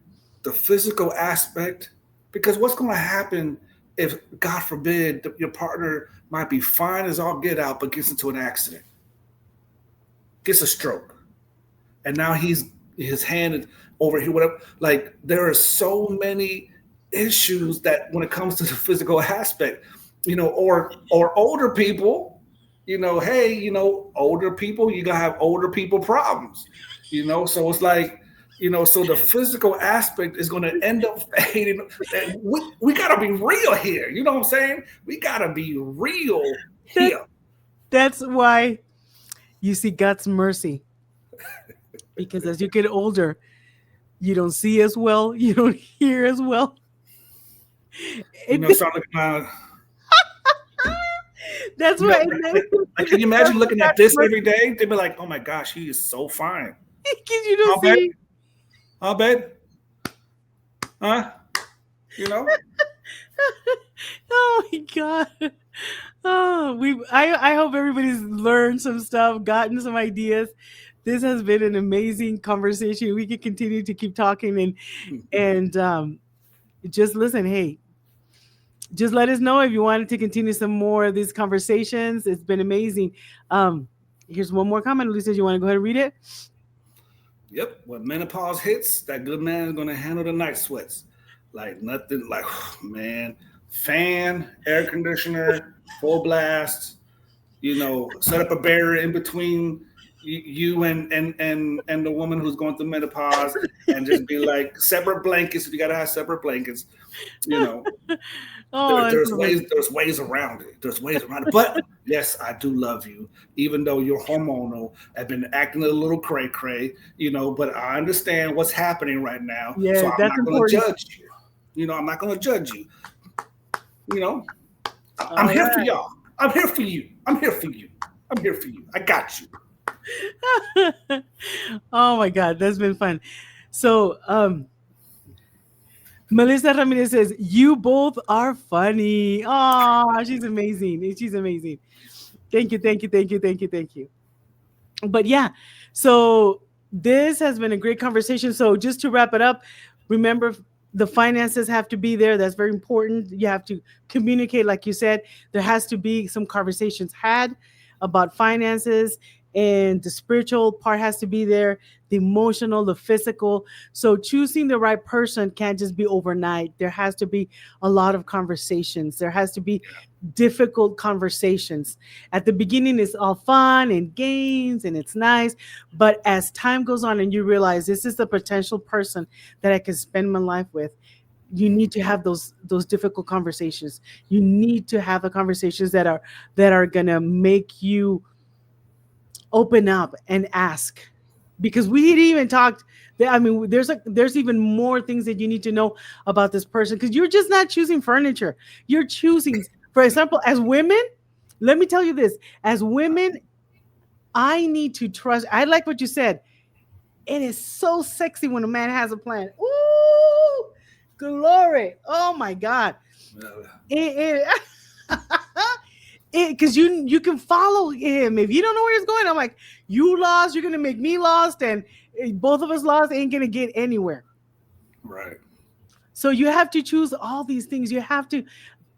the physical aspect, because what's going to happen if, God forbid, your partner might be fine as all get out, but gets into an accident, gets a stroke, and now his hand is over here, whatever. Like there are so many issues that when it comes to the physical aspect, or older people, hey, older people, you gonna have older people problems, so it's like, so the physical aspect is going to end up fading. And we got to be real here. You know what I'm saying? We got to be real That here. that's why you see God's mercy because as you get older, you don't see as well, you don't hear as well. It, Start looking that's you know, why like, can you imagine looking at this every day? They'd be like, oh my gosh, he is so fine. because you don't How bad? see. Huh, babe? Huh? You know? Oh my god. Oh, I hope everybody's learned some stuff, gotten some ideas. This has been an amazing conversation. We could continue to keep talking and just listen. Hey, just let us know if you wanted to continue some more of these conversations. It's been amazing. Um, Here's one more comment. Lisa, you want to go ahead and read it? Yep. When menopause hits, that good man is gonna handle the night sweats. Like nothing like man, fan, air conditioner, full blast, set up a barrier in between you and the woman who's going through menopause, and just be like separate blankets if you gotta have separate blankets. You know, Oh, that's there's so ways funny. there's ways around it. There's ways around it. But yes, I do love you, even though you're hormonal. I've been acting a little cray cray, but I understand what's happening right now. So Yeah, I'm that's not gonna important. judge you. I'm not gonna judge you. You know, I'm All here for right. y'all. I'm here for you. I'm here for you. I'm here for you. I got you. Oh my God, that's been fun. So, Melissa Ramirez says, "You both are funny." Oh, she's amazing. She's amazing. Thank you, thank you, thank you, thank you, thank you. But yeah, so this has been a great conversation. So just to wrap it up, remember the finances have to be there. That's very important. You have to communicate, like you said. There has to be some conversations had about finances, and the spiritual part has to be there, the emotional, the physical. So choosing the right person can't just be overnight. There has to be a lot of conversations. There has to be difficult conversations. At the beginning, it's all fun and games and it's nice. But as time goes on and you realize this is the potential person that I can spend my life with, you need to have those difficult conversations. You need to have the conversations that are gonna make you open up and ask, because we had even talked I mean, there's even more things that you need to know about this person, because you're just not choosing furniture. You're choosing, for example, as women, let me tell you this, as women, I need to trust. I like what you said. It is so sexy when a man has a plan. Ooh, glory. Oh my God. It, because you can follow him if you don't know where he's going. I'm like, you lost, you're gonna make me lost, and both of us lost ain't gonna get anywhere. Right. So you have to choose all these things. You have to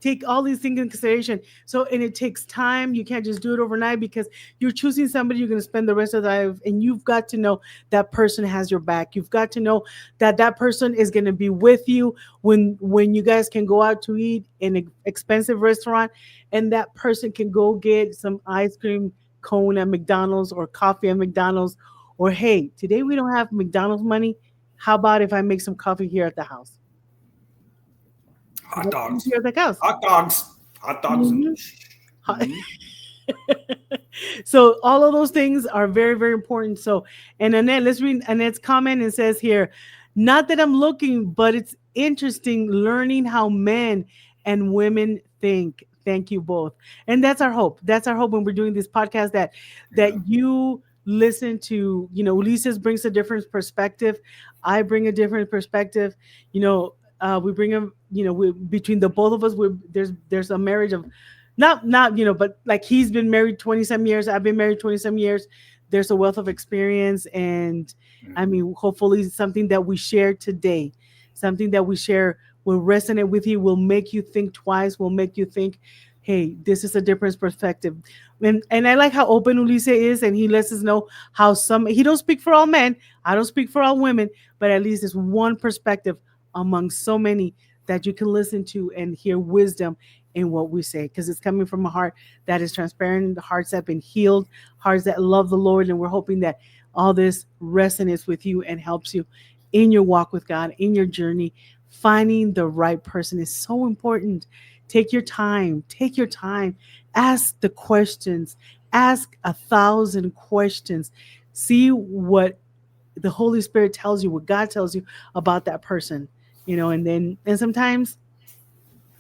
take all these things in consideration. So, and it takes time. You can't just do it overnight, because you're choosing somebody you're going to spend the rest of their life, and you've got to know that person has your back. You've got to know that that person is going to be with you when you guys can go out to eat in an expensive restaurant, and that person can go get some ice cream cone at McDonald's or coffee at McDonald's, or hey, today we don't have McDonald's money. How about if I make some coffee here at the house? Hot dogs. Here at the house. Hot dogs. Hot dogs and Mhm. mhm. So all of those things are very, very important. So, and Annette, let's read Annette's comment. It says here, not that I'm looking, but it's interesting learning how men and women think. Thank you both. And that's our hope. That's our hope when we're doing this podcast, that Yeah. you listen to, Ulises brings a different perspective. I bring a different perspective. We bring them, between the both of us, there's a marriage of not but like he's been married 20 some years, I've been married 20 some years. There's a wealth of experience, and Yeah. I mean, hopefully something that we share today, something that we share will resonate with you, will make you think twice, will make you think, hey, this is a different perspective. And I like how open Ulisse is, and he lets us know how some, he don't speak for all men, I don't speak for all women, but at least it's one perspective among so many that you can listen to and hear wisdom in what we say, because it's coming from a heart that is transparent, hearts that have been healed, hearts that love the Lord. And we're hoping that all this resonates with you and helps you in your walk with God, in your journey. Finding the right person is so important. Take your time, take your time, ask the questions, ask 1,000 questions, see what the Holy Spirit tells you, what God tells you about that person, and sometimes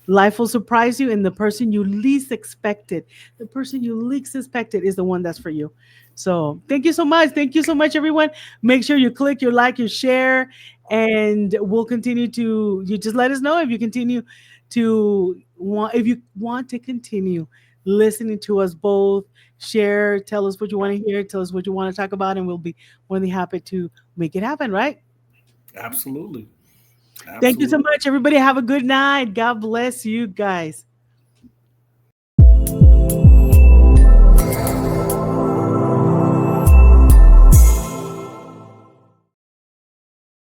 life will surprise you, and the person you least expected, the person you least expected is the one that's for you. So thank you so much. Thank you so much, everyone. Make sure you click, your like, your share, and we'll continue to. You just let us know if you continue to want, if you want to continue listening to us both. Share, tell us what you want to hear, tell us what you want to talk about, and we'll be more than happy to make it happen. Right? Absolutely. Thank you so Absolutely. much, everybody. Have a good night. God bless you guys.